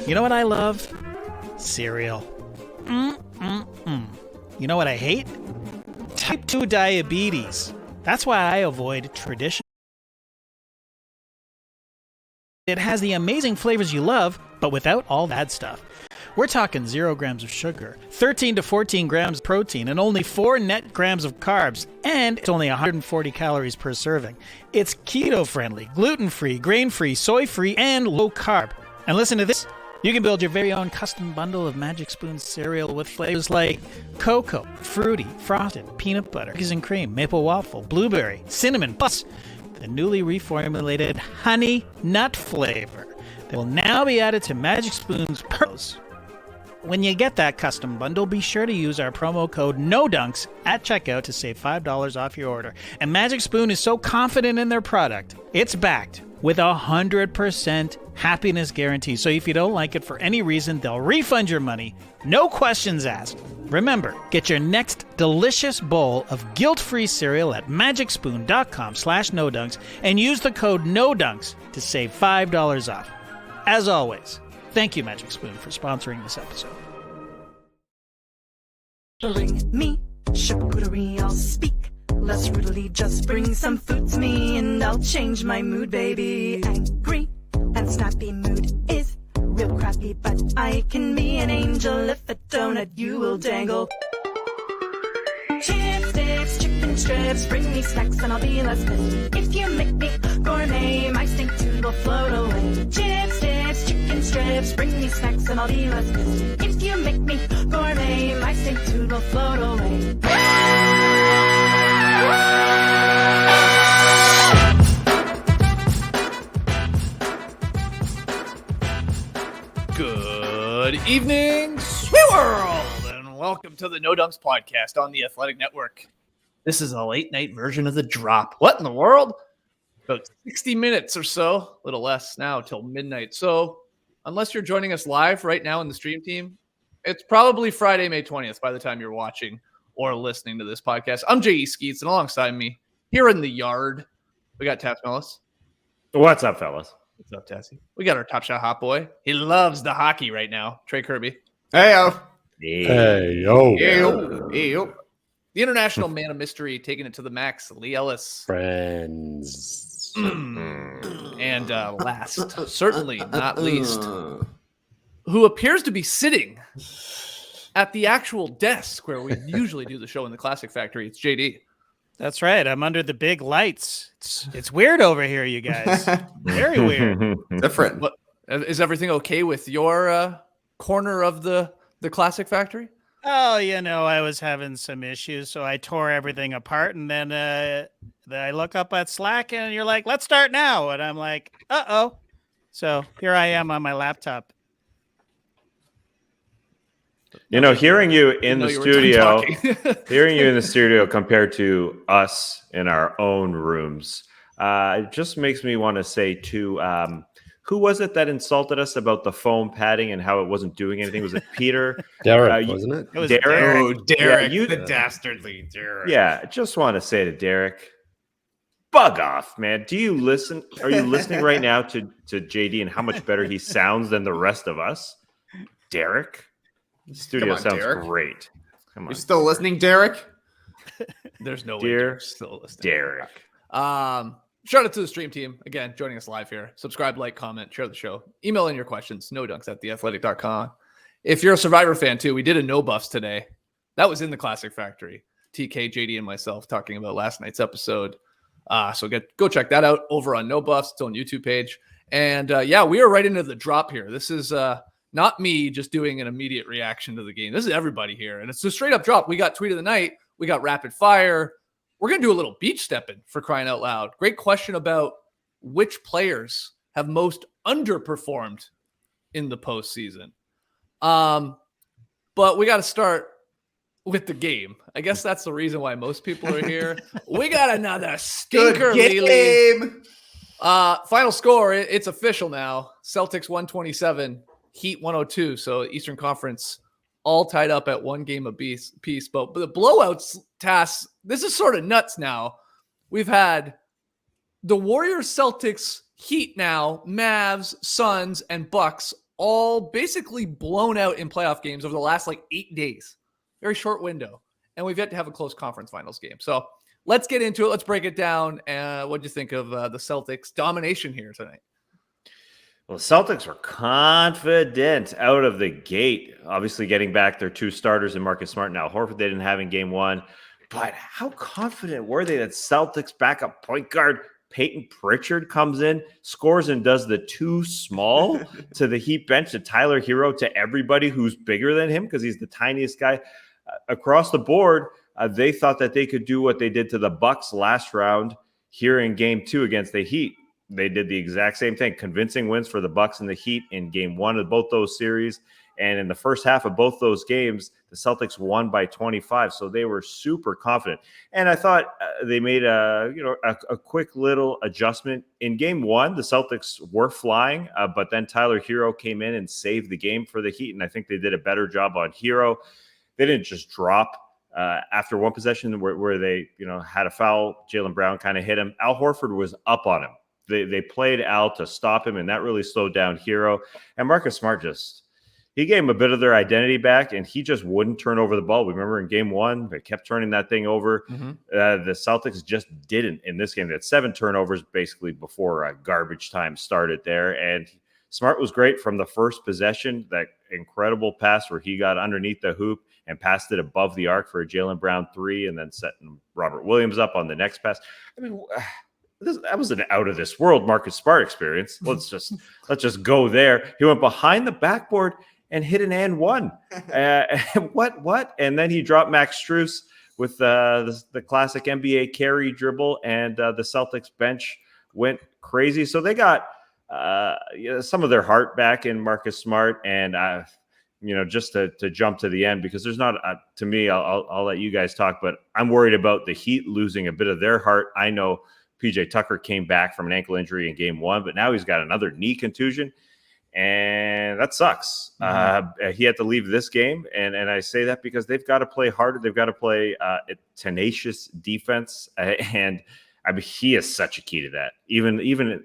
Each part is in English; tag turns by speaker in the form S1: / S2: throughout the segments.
S1: You know what I love? Cereal. You know what I hate? Type 2 diabetes. That's why I avoid traditional. It has the amazing flavors you love, but without all that stuff. We're talking 0 grams of sugar, 13 to 14 grams of protein, and only 4 net grams of carbs, and it's only 140 calories per serving. It's keto-friendly, gluten-free, grain-free, soy-free, and low-carb. And listen to this. You can build your very own custom bundle of Magic Spoon cereal with flavors like cocoa, fruity, frosted, peanut butter, cookies and cream, maple waffle, blueberry, cinnamon, plus the newly reformulated honey nut flavor that will now be added to Magic Spoon's pearls. When you get that custom bundle, be sure to use our promo code NODUNKS at checkout to save $5 off your order. And Magic Spoon is so confident in their product, it's backed with 100% happiness guarantee. So if you don't like it for any reason, they'll refund your money. No questions asked. Remember, get your next delicious bowl of guilt-free cereal at magicspoon.com/NoDunks and use the code NODUNKS to save $5 off. As always, thank you, Magic Spoon, for sponsoring this episode.
S2: Bring me charcuterie, I'll speak less rudely. Just bring some food to me and I'll change my mood, baby. Angry and snappy mood is real crappy, but I can be an angel if a donut you will dangle. Chipsticks, chicken strips, bring me snacks and I'll be less pissed. If you make me gourmet, my stink tube will float away. Chipsticks, chicken strips, bring me snacks and I'll be less pissed. If you make me gourmet, my stink tube will float away.
S3: Good evening, Sweet World, and welcome to the No Dunks podcast on the Athletic Network. This is a late night version of the drop. What in the world? About 60 minutes or so, a little less now till midnight. So unless you're joining us live right now in the stream team, it's probably Friday, May 20th by the time you're watching or listening to this podcast. I'm J.E. Skeets, and alongside me here in the yard, we got Taps Mellis.
S4: What's up, fellas?
S3: What's up, Tassie? We got our Top Shot hot boy. He loves the hockey right now. Trey Kirby.
S5: Hey-o.
S4: Hey-o.
S3: Hey-o. The international man of mystery, taking it to the max, Lee Ellis.
S4: Friends.
S3: And last, certainly not least, who appears to be sitting at the actual desk where we usually do the show in the Classic Factory. It's JD.
S1: That's right. I'm under the big lights. It's weird over here, you guys. Very weird.
S5: Different.
S3: What, is everything okay with your corner of the Classic Factory?
S1: Oh, I was having some issues, so I tore everything apart, and then I look up at Slack, and you're like, let's start now. And I'm like, uh-oh. So here I am on my laptop.
S4: Hearing you in the studio, hearing you in the studio compared to us in our own rooms, it just makes me want to say to who was it that insulted us about the foam padding and how it wasn't doing anything? Was it Peter?
S5: Derek, wasn't it?
S1: It was
S4: Derek.
S5: Oh, Derek,
S4: Yeah,
S5: the dastardly Derek.
S4: Yeah, I just want to say to Derek, bug off, man. Do you listen? Are you listening right now to JD and how much better he sounds than the rest of us? Derek? The studio
S5: Come on,
S4: sounds
S5: Derek.
S4: great. Come on.
S5: You still listening, Derek?
S3: There's no way
S4: Dear
S3: you're still listening.
S4: Derek.
S3: Shout out to the stream team. Again, joining us live here. Subscribe, like, comment, share the show. Email in your questions, nodunks@theathletic.com. If you're a Survivor fan, too, we did a No Buffs today. That was in the Classic Factory. TK, JD, and myself talking about last night's episode. So go check that out over on No Buffs. It's on YouTube page. And we are right into the drop here. This is not me just doing an immediate reaction to the game. This is everybody here. And it's a straight up drop. We got tweet of the night. We got rapid fire. We're going to do a little beach stepping for crying out loud. Great question about which players have most underperformed in the postseason. But we got to start with the game. I guess that's the reason why most people are here. We got another stinker.
S5: Good game.
S3: Final score, it's official now. Celtics 127, Heat 102. So Eastern Conference all tied up at one game apiece. But the blowouts tasks, this is sort of nuts now. We've had the Warriors, Celtics, Heat now, Mavs, Suns, and Bucks all basically blown out in playoff games over the last 8 days. Very short window. And we've yet to have a close conference finals game. So let's get into it. Let's break it down. What do you think of the Celtics domination here tonight?
S4: Well, the Celtics were confident out of the gate, obviously getting back their 2 starters in Marcus Smart and Al Horford. They didn't have in game 1. But how confident were they that Celtics backup point guard Peyton Pritchard comes in, scores, and does the too small to the Heat bench, to Tyler Hero, to everybody who's bigger than him because he's the tiniest guy across the board? They thought that they could do what they did to the Bucks last round here in game 2 against the Heat. They did the exact same thing, convincing wins for the Bucks and the Heat in game 1 of both those series. And in the first half of both those games, the Celtics won by 25. So they were super confident. And I thought they made a quick little adjustment. In game 1, the Celtics were flying, but then Tyler Hero came in and saved the game for the Heat. And I think they did a better job on Hero. They didn't just drop after one possession where they had a foul. Jaylen Brown kind of hit him. Al Horford was up on him. They played Al to stop him, and that really slowed down Hero. And Marcus Smart he gave him a bit of their identity back, and he just wouldn't turn over the ball. We remember in game 1, they kept turning that thing over.
S3: Mm-hmm.
S4: The Celtics just didn't in this game. They had 7 turnovers basically before garbage time started there. And Smart was great from the first possession, that incredible pass where he got underneath the hoop and passed it above the arc for a Jaylen Brown 3, and then setting Robert Williams up on the next pass. I mean, that was an out of this world Marcus Smart experience. Let's just go there. He went behind the backboard and hit an and one. What? And then he dropped Max Strus with the classic NBA carry dribble, and the Celtics bench went crazy. So they got some of their heart back in Marcus Smart, and just to jump to the end, because there's not to me. I'll let you guys talk, but I'm worried about the Heat losing a bit of their heart. I know PJ Tucker came back from an ankle injury in game 1, but now he's got another knee contusion. And that sucks. He had to leave this game. And I say that because they've got to play harder. They've got to play tenacious defense. And I mean, he is such a key to that. Even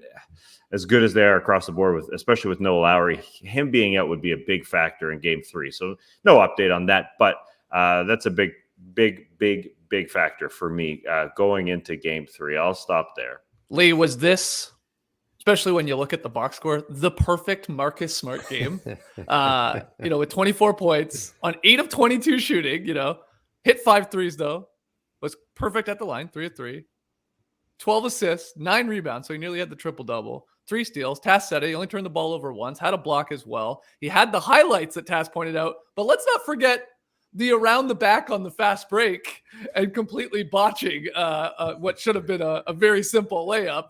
S4: as good as they are across the board, especially with Noah Lowry, him being out would be a big factor in game 3. So no update on that. But that's a big factor for me going into game 3. I'll stop there.
S3: Lee, was this, especially when you look at the box score, the perfect Marcus Smart game? With 24 points on 8 of 22 shooting, hit 5 threes though, was perfect at the line, 3 of 3, 12 assists, 9 rebounds. So he nearly had the triple double, 3 steals. Tass said it. He only turned the ball over once, had a block as well. He had the highlights that Tass pointed out, but let's not forget the around the back on the fast break and completely botching what should have been a very simple layup.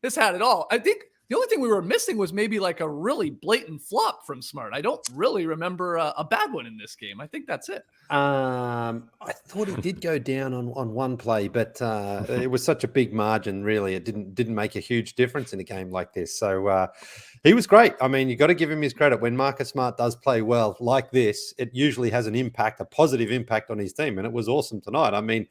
S3: This had it all. I think the only thing we were missing was maybe a really blatant flop from Smart. I don't really remember a bad one in this game. I think that's it.
S6: I thought he did go down on one play, but it was such a big margin, really. It didn't make a huge difference in a game like this. So he was great. I mean, you got to give him his credit. When Marcus Smart does play well like this, it usually has a positive impact on his team, and it was awesome tonight. I mean,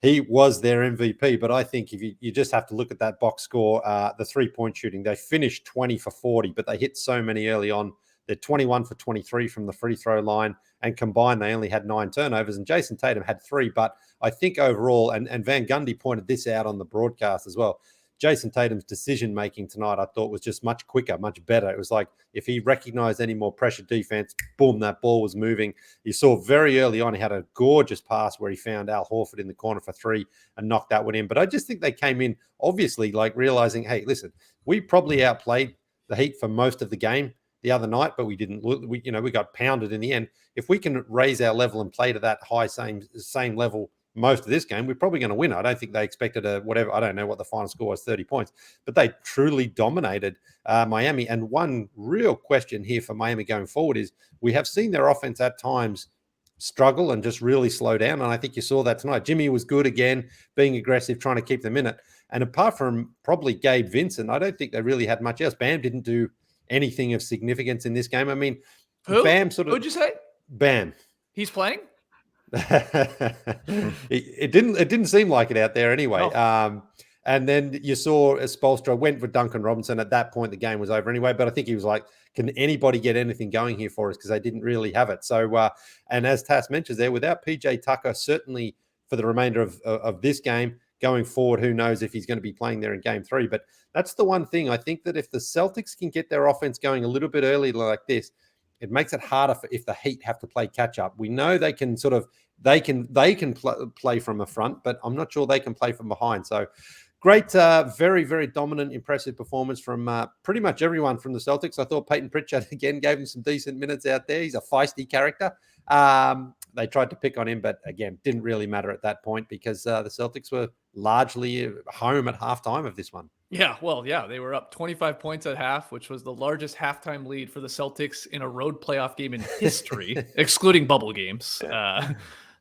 S6: he was their MVP, but I think if you just have to look at that box score, the 3-point shooting, they finished 20 for 40, but they hit so many early on. They're 21 for 23 from the free throw line, and combined, they only had 9 turnovers, and Jason Tatum had 3. But I think overall, and Van Gundy pointed this out on the broadcast as well, Jason Tatum's decision-making tonight, I thought, was just much quicker, much better. It was like if he recognized any more pressure defense, boom, that ball was moving. You saw very early on, he had a gorgeous pass where he found Al Horford in the corner for 3 and knocked that one in. But I just think they came in, obviously, realizing, hey, listen, we probably outplayed the Heat for most of the game the other night, but we didn't. We got pounded in the end. If we can raise our level and play to that high same level most of this game, we're probably going to win. I don't think they expected I don't know what the final score was, 30 points, but they truly dominated Miami. And one real question here for Miami going forward is we have seen their offense at times struggle and just really slow down. And I think you saw that tonight. Jimmy was good again, being aggressive, trying to keep them in it. And apart from probably Gabe Vincent, I don't think they really had much else. Bam didn't do anything of significance in this game. I mean,
S3: who?
S6: Bam
S3: Who'd you say?
S6: Bam.
S3: He's playing?
S6: It didn't seem like it out there anyway.
S3: No.
S6: And then you saw Spoelstra went with Duncan Robinson. At that point, the game was over anyway. But I think he was like, can anybody get anything going here for us? Because they didn't really have it. So, and as Tass mentions there, without PJ Tucker, certainly for the remainder of this game, going forward, who knows if he's going to be playing there in game 3. But that's the one thing. I think that if the Celtics can get their offense going a little bit early like this, it makes it harder if the Heat have to play catch up. We know they can play from the front, but I'm not sure they can play from behind. So great, very, very dominant, impressive performance from pretty much everyone from the Celtics. I thought Peyton Pritchard, again, gave him some decent minutes out there. He's a feisty character. They tried to pick on him, but again, didn't really matter at that point because the Celtics were largely home at halftime of this one.
S3: Yeah, well, yeah, they were up 25 points at half, which was the largest halftime lead for the Celtics in a road playoff game in history, excluding bubble games.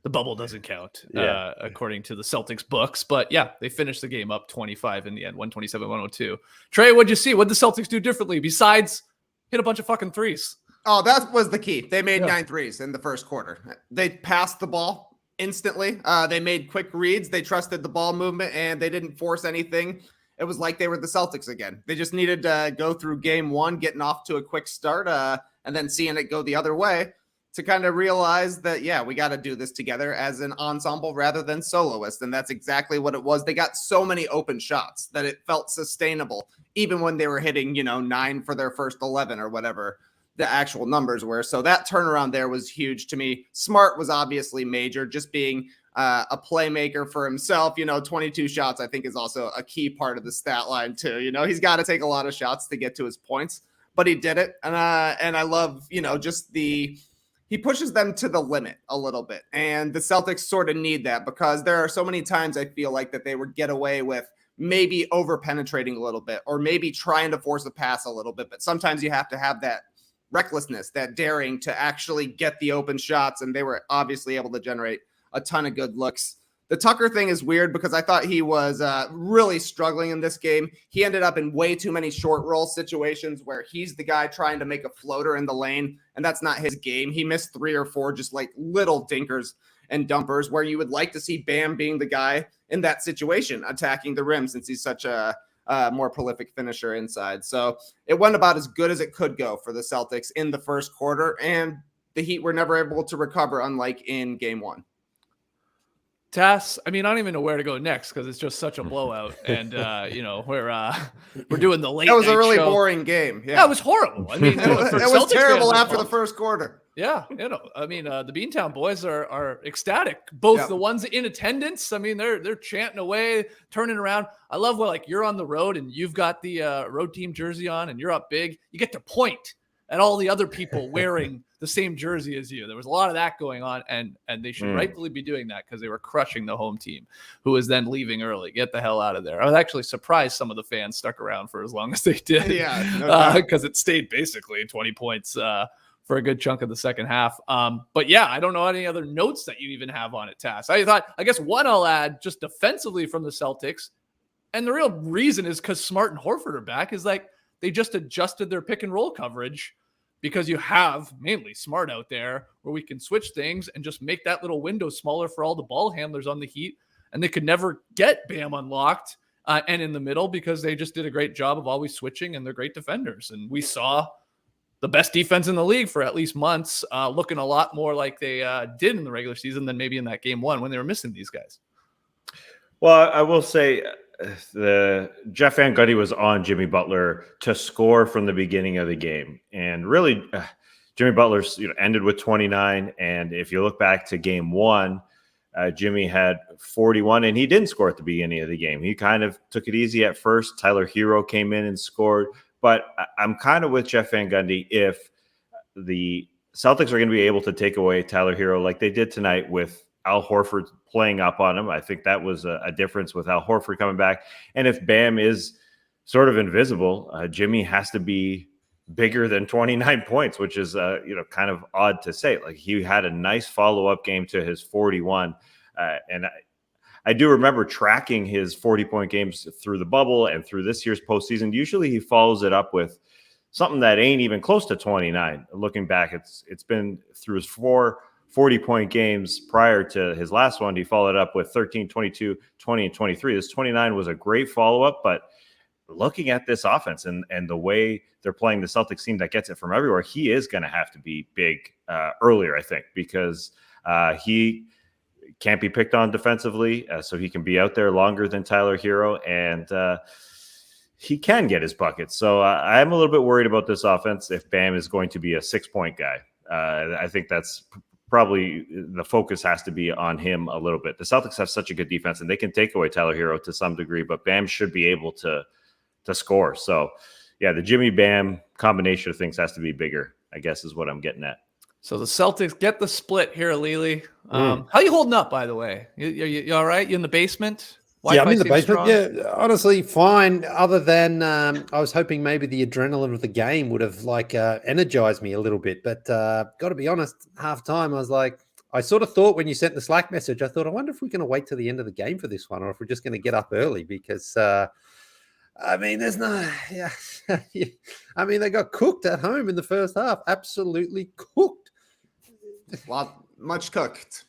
S3: The bubble doesn't count, according to the Celtics books. But yeah, they finished the game up 25 in the end, 127-102. Trey, what'd you see? What'd the Celtics do differently besides hit a bunch of fucking threes?
S5: Oh, that was the key. They made 9 threes in the first quarter. They passed the ball instantly. They made quick reads. They trusted the ball movement, and they didn't force anything. It was like they were the Celtics again. They just needed to go through game 1, getting off to a quick start, and then seeing it go the other way to kind of realize that, yeah, we got to do this together as an ensemble rather than soloist. And that's exactly what it was. They got so many open shots that it felt sustainable, even when they were hitting, 9 for their first 11 or whatever the actual numbers were. So that turnaround there was huge to me. Smart was obviously major, just being a playmaker for himself. 22 shots, I think, is also a key part of the stat line too. He's got to take a lot of shots to get to his points, but he did it. And I love, just he pushes them to the limit a little bit. And the Celtics sort of need that because there are so many times I feel like that they would get away with maybe over penetrating a little bit or maybe trying to force a pass a little bit. But sometimes you have to have that recklessness, that daring to actually get the open shots. And they were obviously able to generate a ton of good looks. The Tucker thing is weird because I thought he was really struggling in this game. He ended up in way too many short roll situations where he's the guy trying to make a floater in the lane, and that's not his game. He missed 3 or 4 just like little dinkers and dumpers where you would like to see Bam being the guy in that situation, attacking the rim since he's such a more prolific finisher inside. So it went about as good as it could go for the Celtics in the first quarter, and the Heat were never able to recover, unlike in game 1.
S3: Tass, I don't even know where to go next because it's just such a blowout. And, we're doing the late
S5: That was
S3: night
S5: a really
S3: show.
S5: boring game.
S3: Yeah, it was horrible.
S5: It was terrible after the first quarter.
S3: Yeah, the Beantown boys are ecstatic. Both the ones in attendance, they're chanting away, turning around. I love when you're on the road and you've got the road team jersey on and you're up big. You get to point at all the other people wearing the same jersey as you. There was a lot of that going on, and they should rightfully be doing that because they were crushing the home team, who was then leaving early. Get the hell out of there. I was actually surprised some of the fans stuck around for as long as they did.
S5: Yeah,
S3: because it stayed basically 20 points for a good chunk of the second half. But yeah, I don't know any other notes that you even have on it, Tass. I guess one I'll add just defensively from the Celtics, and the real reason is because Smart and Horford are back, is they just adjusted their pick and roll coverage because you have mainly Smart out there where we can switch things and just make that little window smaller for all the ball handlers on the Heat. And they could never get Bam unlocked and in the middle because they just did a great job of always switching, and they're great defenders. And we saw the best defense in the league for at least months, looking a lot more like they did in the regular season than maybe in that game 1 when they were missing these guys.
S4: Well, I will say the Jeff Van Gundy was on Jimmy Butler to score from the beginning of the game, and really Jimmy Butler's ended with 29. And if you look back to game 1, Jimmy had 41, and he didn't score at the beginning of the game. He kind of took it easy at first. Tyler Hero came in and scored, but I'm kind of with Jeff Van Gundy. If the Celtics are going to be able to take away Tyler Hero like they did tonight with Al Horford playing up on him, I think that was a difference with Al Horford coming back. And if Bam is sort of invisible, Jimmy has to be bigger than 29 points, which is, kind of odd to say. He had a nice follow-up game to his 41. And I do remember tracking his 40-point games through the bubble and through this year's postseason. Usually he follows it up with something that ain't even close to 29. Looking back, it's been through his 4 40-point games prior to his last one. He followed up with 13, 22, 20, and 23. This 29 was a great follow-up, but looking at this offense and the way they're playing the Celtics team that gets it from everywhere, he is going to have to be big earlier, I think, because he can't be picked on defensively, so he can be out there longer than Tyler Hero, and he can get his buckets. So I'm a little bit worried about this offense if Bam is going to be a 6-point guy. I think that's probably the focus has to be on him a little bit. The Celtics have such a good defense, and they can take away Tyler Hero to some degree, but Bam should be able to score. So, yeah, the Jimmy Bam combination of things has to be bigger, I guess is what I'm getting at.
S3: So the Celtics get the split here, Lily. How you holding up, by the way? You all right? You in the basement?
S6: Yeah, I'm in the basement. Yeah, honestly, fine. Other than I was hoping maybe the adrenaline of the game would have energized me a little bit. But got to be honest, halftime, I sort of thought when you sent the Slack message, I thought, I wonder if we're going to wait till the end of the game for this one, or if we're just going to get up early because, there's no, yeah. They got cooked at home in the first half. Absolutely cooked.
S5: Well, much cooked.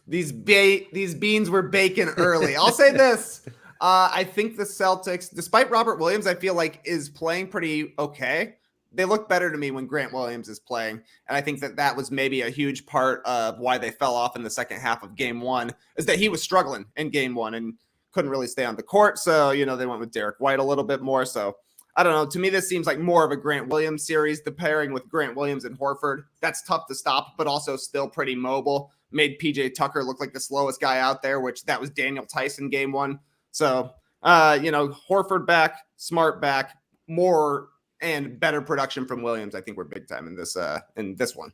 S5: These beans were baking early. I'll say this. I think the Celtics, despite Robert Williams, I feel like is playing pretty okay. They look better to me when Grant Williams is playing. And I think that was maybe a huge part of why they fell off in the second half of game one, is that he was struggling in game one and couldn't really stay on the court. So, they went with Derek White a little bit more. So I don't know. To me, this seems like more of a Grant Williams series. The pairing with Grant Williams and Horford, that's tough to stop, but also still pretty mobile. Made PJ Tucker look like the slowest guy out there, which that was Daniel Tyson game one. So, Horford back, Smart back, more and better production from Williams. I think we're big time in this one.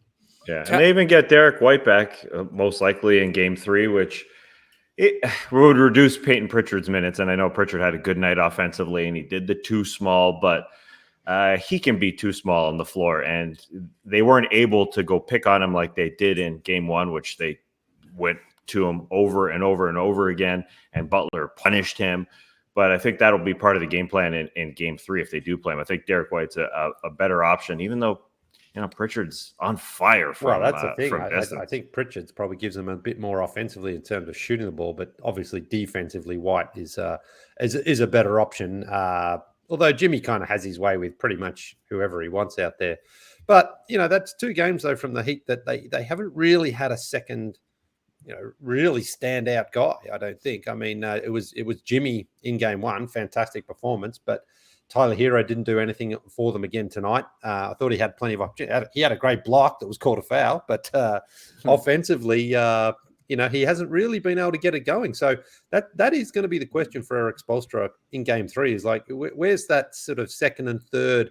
S4: Yeah, and they even get Derek White back most likely in game 3, which it would reduce Peyton Pritchard's minutes. And I know Pritchard had a good night offensively and he did the too small, but he can be too small on the floor. And they weren't able to go pick on him like they did in game 1, which they went to him over and over and over again. And Butler punished him. But I think that'll be part of the game plan in game 3 if they do play him. I think Derek White's a better option, even though Pritchard's on fire.
S6: That's the thing. I think Pritchard's probably gives them a bit more offensively in terms of shooting the ball, but obviously defensively, White is a better option. Although Jimmy kind of has his way with pretty much whoever he wants out there. But that's 2 games though from the Heat that they haven't really had a second, really standout guy. I don't think. It was Jimmy in game 1, fantastic performance, but Tyler Hero didn't do anything for them again tonight. I thought he had plenty of opportunity. He had a great block that was called a foul, but offensively, he hasn't really been able to get it going. So that is going to be the question for Eric Spoelstra in game 3 is where's that sort of second and third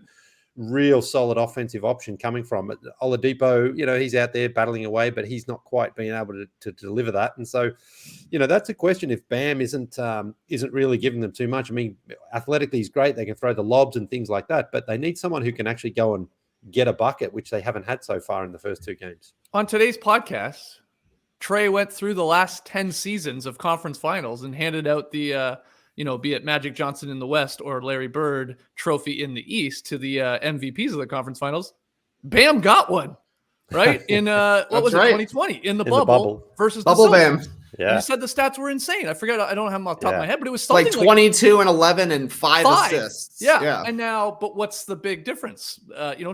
S6: real solid offensive option coming from? Oladipo, he's out there battling away, but he's not quite being able to deliver that. And so, that's a question if Bam isn't really giving them too much. Athletically he's great. They can throw the lobs and things like that, but they need someone who can actually go and get a bucket, which they haven't had so far in the first 2 games.
S3: On today's podcast, Trey went through the last 10 seasons of conference finals and handed out the, be it Magic Johnson in the West or Larry Bird trophy in the East to the MVPs of the conference finals. Bam got one, right? In, 2020 in the bubble versus
S5: Bubble
S3: the
S5: Bam.
S3: Yeah. You said the stats were insane. I forgot. I don't have them off the top of my head, but it was something
S5: like 22 and 11 and 5 assists.
S3: Yeah. And now, but what's the big difference?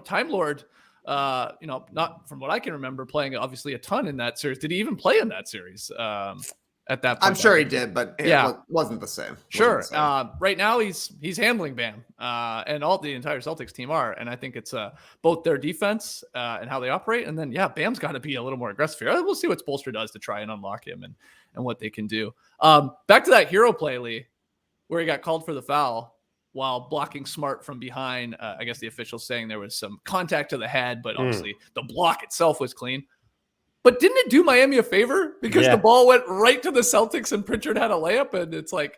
S3: Time Lord, not from what I can remember, playing obviously a ton in that series. Did he even play in that series? At that point,
S5: I'm sure he did, but it wasn't the same.
S3: Sure. Right now he's handling Bam, and all the entire Celtics team are, and I think it's both their defense and how they operate, and then Bam's got to be a little more aggressive here. We'll see what Spoelstra does to try and unlock him and what they can do. Back to that Hero play, Lee, where he got called for the foul while blocking Smart from behind. I guess the officials saying there was some contact to the head, but obviously the block itself was clean. But didn't it do Miami a favor because the ball went right to the Celtics and Pritchard had a layup? And it's like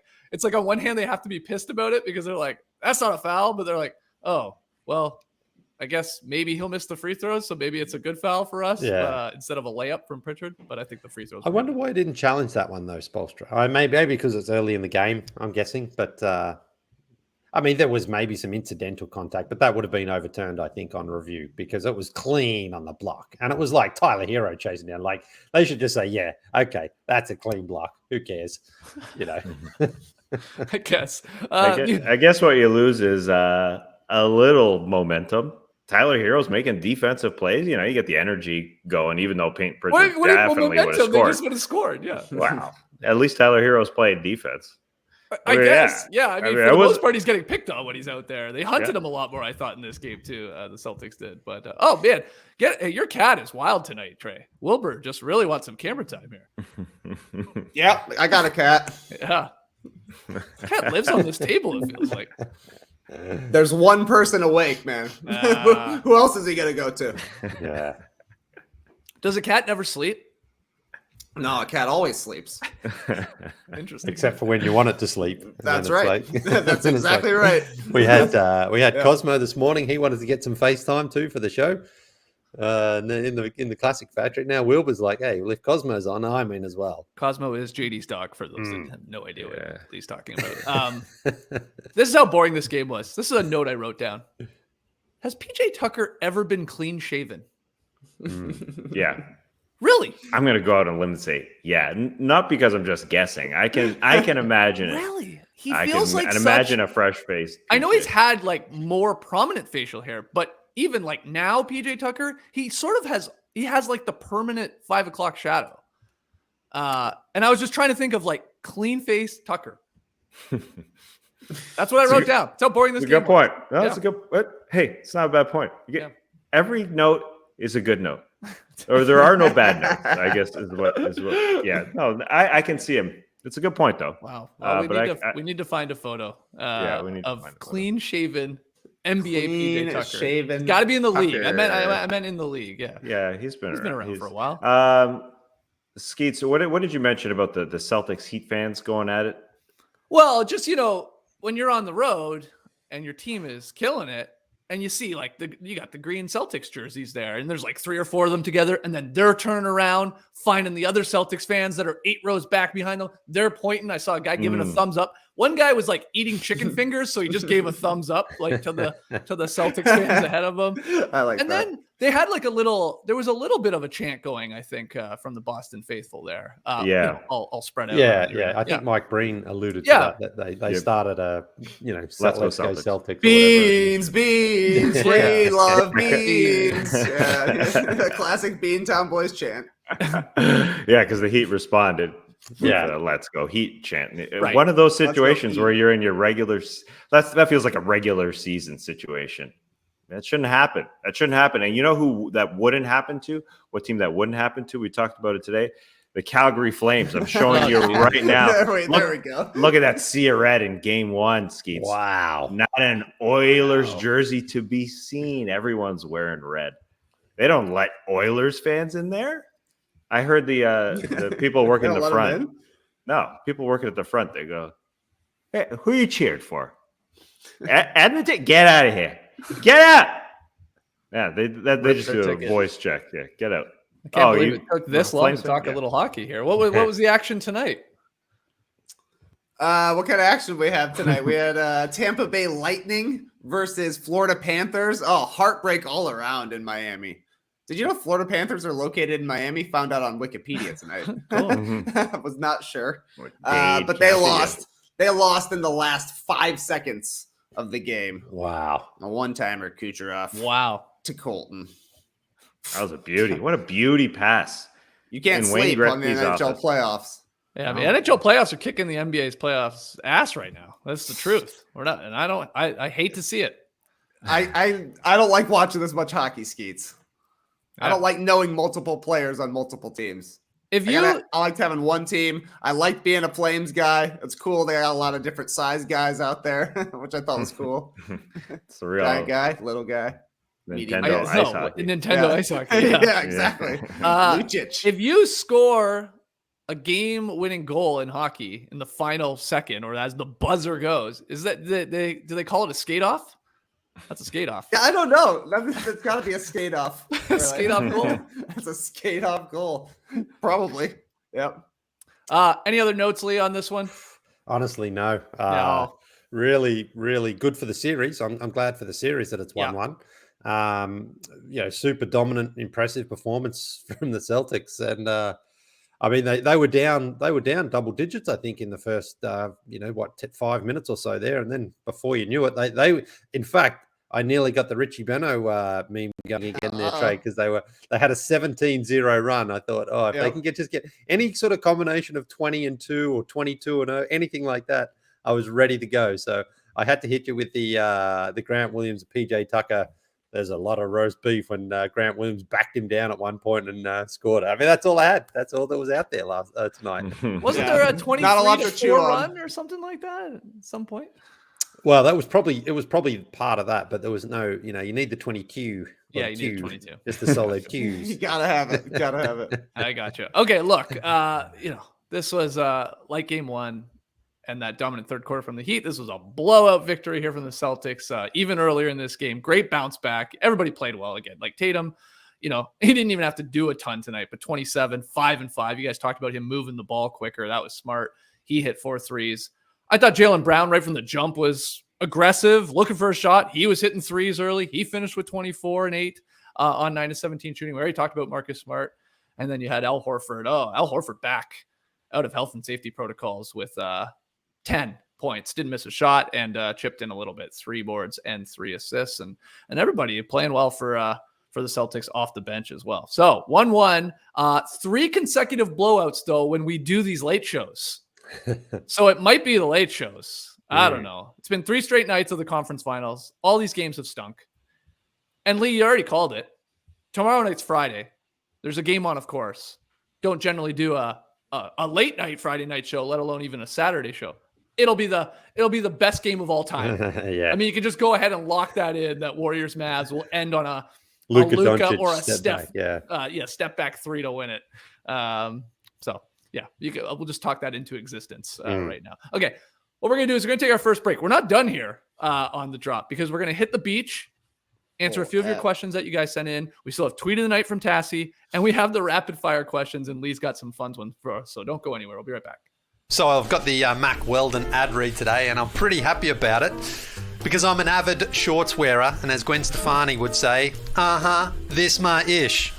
S3: on one hand, they have to be pissed about it because they're like, that's not a foul. But they're like, oh, well, I guess maybe he'll miss the free throws. So maybe it's a good foul for us instead of a layup from Pritchard. But I think the free throws.
S6: I wonder why he didn't challenge that one though, Spoelstra. Maybe because it's early in the game, I'm guessing. But I mean, there was maybe some incidental contact, but that would have been overturned, I think, on review because it was clean on the block. And it was like Tyler Hero chasing down. Like, they should just say, yeah, okay, that's a clean block. Who cares?
S3: I guess.
S4: I guess what you lose is a little momentum. Tyler Hero's making defensive plays. You get the energy going, even though Paint Pritchard definitely would have scored.
S3: They just would have scored, yeah.
S4: Wow. At least Tyler Hero's playing defense.
S3: I guess. Yeah. I mean, for the most part, he's getting picked on when he's out there. They hunted him a lot more, I thought, in this game, too. The Celtics did. But, oh, man, your cat is wild tonight, Trey. Wilbur just really wants some camera time here.
S5: Yeah, I got a cat.
S3: Yeah. Cat lives on this table, it feels like.
S5: There's one person awake, man. Who else is he going to go to?
S6: Yeah.
S3: Does a cat never sleep?
S5: No, a cat always sleeps.
S3: Interesting.
S6: Except for when you want it to sleep.
S5: That's right. That's exactly right.
S6: We had Cosmo this morning. He wanted to get some FaceTime too for the show. In the classic Patrick. Now Wilbur's like, hey, well, if Cosmo's on, I'm in as well.
S3: Cosmo is JD's dog for those that have no idea what he's talking about. This is how boring this game was. This is a note I wrote down. Has PJ Tucker ever been clean shaven?
S4: Yeah.
S3: Really?
S4: I'm going to go out on a limb and say, yeah. Not because I'm just guessing. I can imagine it.
S3: Really? He feels like
S4: imagine a fresh face.
S3: I know he's had like more prominent facial hair, but even like now, PJ Tucker, he has like the permanent 5 o'clock shadow. And I was just trying to think of like clean face Tucker. That's what I wrote down. That's how boring this game was.
S4: Good point. No, that's a good. But hey, it's not a bad point. Every note is a good note, or there are no bad notes. I guess is what. Yeah. No, I can see him. It's a good point though.
S3: Wow. Well, we need to find a photo. We need of clean shaven NBA PJ Tucker.
S5: Shaven.
S3: Got to be in the league. I meant in the league. Yeah.
S4: Yeah, he's been
S3: around for a while.
S4: Skeets, what did you mention about the Celtics Heat fans going at it?
S3: Well, just when you're on the road and your team is killing it, and you see like you got the green Celtics jerseys there, and there's like 3 or 4 of them together, and then they're turning around, finding the other Celtics fans that are 8 rows back behind them. They're pointing. I saw a guy giving a thumbs up. One guy was like eating chicken fingers, so he just gave a thumbs up like to the Celtics fans ahead of him.
S5: I like
S3: and
S5: that.
S3: Then they had like there was a little bit of a chant going, I think, from the Boston faithful there. All spread out.
S6: Yeah. I think Mike Breen alluded to that they started let's go Celtics.
S5: Beans. We love beans. Yeah. Classic Beantown Boys chant.
S4: Yeah, because the Heat responded. Let's go Heat chant.
S3: Right.
S4: One of those situations where you're in your regular. That feels like a regular season situation. That shouldn't happen. And you know who that wouldn't happen to? What team that wouldn't happen to? We talked about it today. The Calgary Flames. I'm showing you right now.
S5: There we go.
S4: Look at that sea of red in Game 1, Skeets.
S6: Wow.
S4: Not an Oilers jersey to be seen. Everyone's wearing red. They don't let Oilers fans in there. I heard the people working the front. No, people working at the front. They go, "Hey, who you cheered for? Edmonton, get out of here! Get out!" Yeah, they just do a voice check. Yeah, get out.
S3: I can't believe it took this long to talk a little hockey here. What was the action tonight?
S5: What kind of action we have tonight? We had Tampa Bay Lightning versus Florida Panthers. Oh, heartbreak all around in Miami. Did you know Florida Panthers are located in Miami? Found out on Wikipedia tonight. I was not sure. But they lost. They lost in the last 5 seconds of the game.
S6: Wow.
S5: A one-timer, Kucherov.
S3: Wow.
S5: To Colton.
S4: That was a beauty. What a beauty pass.
S5: You can't sleep on the NHL playoffs.
S3: Yeah, I mean, NHL playoffs are kicking the NBA's playoffs ass right now. That's the truth. We're not, and I hate to see it.
S5: I don't like watching this much hockey, Skeets. I don't like knowing multiple players on multiple teams. I liked having one team. I like being a Flames guy. It's cool. They got a lot of different size guys out there, which I thought was cool.
S4: It's a real
S5: giant guy, little guy.
S4: Nintendo ice hockey.
S3: Nintendo ice hockey.
S5: Yeah, exactly.
S3: If you score a game-winning goal in hockey in the final second, or as the buzzer goes, is that do they call it a skate off? That's a skate off.
S5: Yeah, I don't know. That's got to be a skate off.
S3: Skate off goal.
S5: That's a skate off goal. Probably. Yep.
S3: Any other notes, Lee, on this one?
S6: Honestly, no.
S3: No.
S6: Really, really good for the series. I'm glad for the series that it's 1-1. Super dominant, impressive performance from the Celtics. And I mean, they were down double digits, I think, in the first 5 minutes or so there. And then before you knew it, they in fact, I nearly got the Richie Beno meme going again in their trade, because they had a 17-0 run. I thought, if they can just get any sort of combination of 20-2 or 22-0, anything like that, I was ready to go. So I had to hit you with the Grant Williams, PJ Tucker. There's a lot of roast beef when Grant Williams backed him down at one point and scored. I mean, that's all I had. That's all that was out there tonight.
S3: Wasn't there a 23-4 run or something like that at some point?
S6: Well, it was probably part of that, but there was no, you need the 20 Q.
S3: Yeah, you need 22.
S6: Just the solid Qs.
S5: You gotta have it.
S3: I got you. Okay, look, this was like game one and that dominant third quarter from the Heat. This was a blowout victory here from the Celtics. Even earlier in this game, great bounce back. Everybody played well again. Like Tatum, he didn't even have to do a ton tonight, but 27, 5 and 5. You guys talked about him moving the ball quicker. That was smart. He hit 4 threes. I thought Jaylen Brown right from the jump was aggressive, looking for a shot. He was hitting threes early. He finished with 24 and 8 on 9 of 17 shooting. We already talked about Marcus Smart. And then you had Al Horford. Al Horford back out of health and safety protocols with 10 points. Didn't miss a shot and chipped in a little bit. 3 boards and 3 assists. And everybody playing well for the Celtics off the bench as well. So 1-1. 3 consecutive blowouts, though, when we do these late shows. So it might be the late shows. I don't know. It's been 3 straight nights of the conference finals. All these games have stunk. And Lee, you already called it. Tomorrow night's Friday. There's a game on, of course. Don't generally do a late night Friday night show, let alone even a Saturday show. It'll be the best game of all time.
S6: Yeah.
S3: I mean, you can just go ahead and lock that in. That Warriors Mavs will end on a
S6: Luka
S3: or a
S6: step back.
S3: step back 3 to win it. So yeah, we'll just talk that into existence right now. Okay, what we're gonna do is we're gonna take our first break. We're not done here on the drop, because we're gonna hit the beach, answer a few of your questions that you guys sent in. We still have tweet of the night from Tassie, and we have the rapid fire questions, and Lee's got some fun ones for us. So don't go anywhere. We'll be right back.
S7: So I've got the Mac Weldon ad read today, and I'm pretty happy about it, because I'm an avid shorts wearer, and as Gwen Stefani would say, this my ish.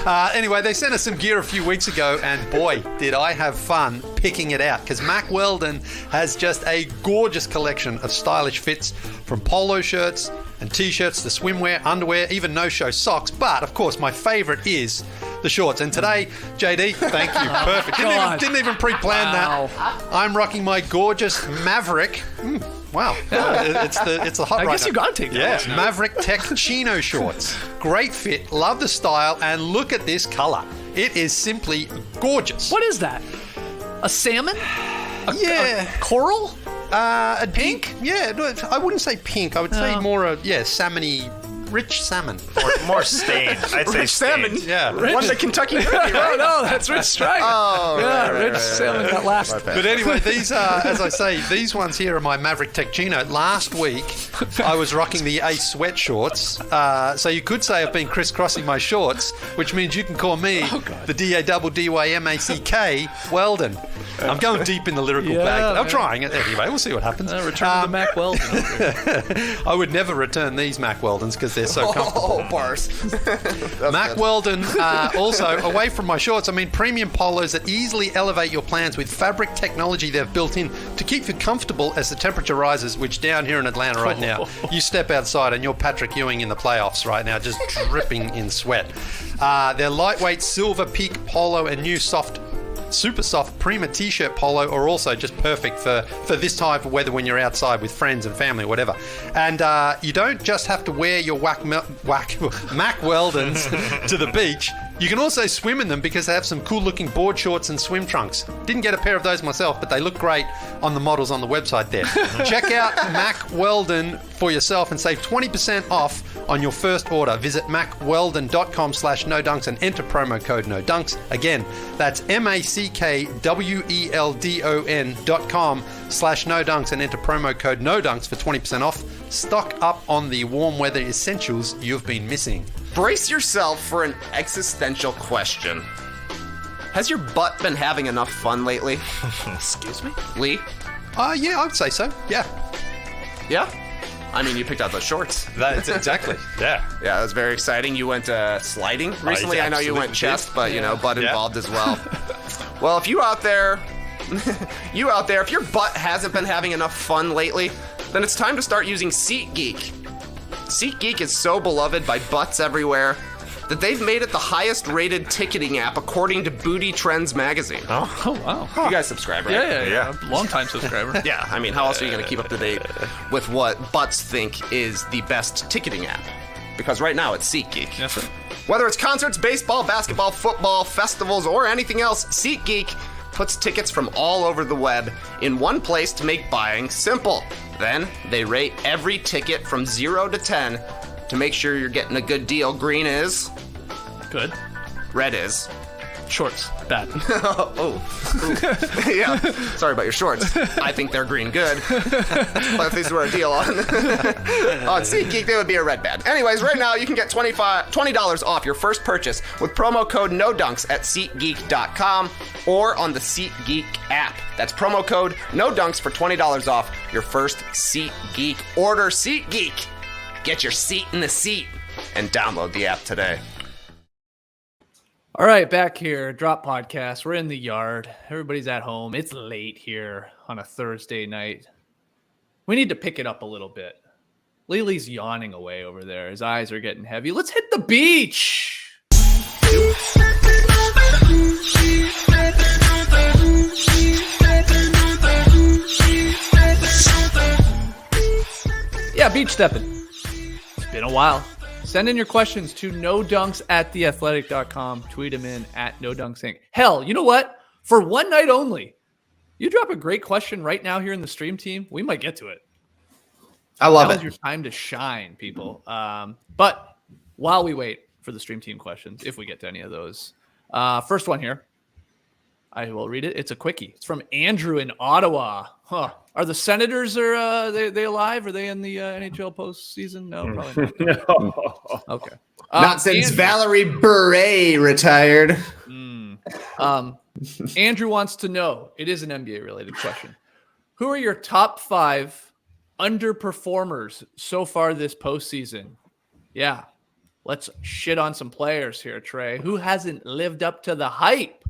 S7: Anyway, they sent us some gear a few weeks ago, and boy, did I have fun picking it out, because Mac Weldon has just a gorgeous collection of stylish fits, from polo shirts and t-shirts to swimwear, underwear, even no-show socks. But of course, my favorite is the shorts. And today, JD, thank you, perfect. Didn't even pre-plan that. I'm rocking my gorgeous Maverick. Wow, it's the hot.
S3: I guess you got to take that.
S7: Yeah, Maverick Tech Chino shorts. Great fit, love the style, and look at this color. It is simply gorgeous.
S3: What is that? A salmon? A coral?
S7: A pink? Yeah, no, I wouldn't say pink. I would say more salmony. Rich salmon.
S8: More stained. I'd say
S5: salmon.
S7: Yeah.
S5: Won the Kentucky Derby, right?
S3: No, that's Rich Strike. Rich salmon got last.
S7: But anyway, these are, as I say, these ones here are my Maverick Tech Chino. Last week, I was rocking the Ace sweat shorts. So you could say I've been crisscrossing my shorts, which means you can call me the DADDYMACK Weldon. I'm going deep in the lyrical bag. I'm trying it anyway. We'll see what happens.
S3: Return to the Mac Weldon.
S7: I would never return these Mac Weldons because they're so comfortable.
S5: Oh, bars.
S7: Mac Weldon, also, away from my shorts, I mean premium polos that easily elevate your plans with fabric technology they've built in to keep you comfortable as the temperature rises, which down here in Atlanta right now, you step outside and you're Patrick Ewing in the playoffs right now, just dripping in sweat. Their lightweight Silver Peak polo and new super soft Prima t-shirt polo are also just perfect for this type of weather when you're outside with friends and family or whatever. And you don't just have to wear your Mac Weldons to the beach. You can also swim in them because they have some cool looking board shorts and swim trunks. Didn't get a pair of those myself, but they look great on the models on the website there. Check out Mac Weldon for yourself and save 20% off on your first order. Visit macweldon.com/nodunks and enter promo code nodunks. Again, that's macweldon.com/nodunks and enter promo code nodunks for 20% off. Stock up on the warm weather essentials you've been missing.
S5: Brace yourself for an existential question. Has your butt been having enough fun lately?
S8: Excuse me?
S5: Lee?
S7: Yeah, I would say so. Yeah.
S5: Yeah? I mean, you picked out those shorts.
S7: That's exactly.
S8: Yeah.
S5: Yeah, that was very exciting. You went sliding recently. I know you went chest, but, butt involved as well. Well, if you out there, if your butt hasn't been having enough fun lately, then it's time to start using SeatGeek. SeatGeek is so beloved by butts everywhere that they've made it the highest rated ticketing app according to Booty Trends magazine.
S3: Oh wow.
S5: You guys subscribe, right?
S3: Yeah. Long time subscriber.
S5: Yeah, I mean, how else are you going to keep up to date with what butts think is the best ticketing app? Because right now it's SeatGeek.
S3: Yes, sir.
S5: Whether it's concerts, baseball, basketball, football, festivals, or anything else, SeatGeek puts tickets from all over the web in one place to make buying simple. Then they rate every ticket from 0 to 10 to make sure you're getting a good deal. Green is
S3: Good.
S5: red is.
S3: Shorts. Bad.
S5: Oh. Yeah. Sorry about your shorts. I think they're green good. But if these were a deal on SeatGeek, they would be a red bad. Anyways, right now you can get $20 off your first purchase with promo code NODUNKS at SeatGeek.com or on the SeatGeek app. That's promo code NODUNKS for $20 off your first SeatGeek order. SeatGeek. Get your seat in the seat and download the app today.
S3: All right, back here, Drop Podcast. We're in the yard. Everybody's at home. It's late here on a Thursday night. We need to pick it up a little bit. Lily's yawning away over there. His eyes are getting heavy. Let's hit the beach. Yeah, beach stepping. It's been a while. Send in your questions to nodunks@theathletic.com. Tweet them in at nodunksink. Hell, you know what? For one night only, you drop a great question right now here in the stream team, we might get to it.
S5: I love
S3: Now's your time to shine, people. But while we wait for the stream team questions, if we get to any of those, first one here, I will read it. It's a quickie. It's from Andrew in Ottawa. Are the Senators they alive? Are they in the NHL postseason? No, probably not.
S4: No.
S3: Okay.
S5: Not since Valerie Bure retired.
S3: Andrew wants to know. It is an NBA related question. Who are your top 5 underperformers so far this postseason? Yeah, let's shit on some players here, Trey. Who hasn't lived up to the hype?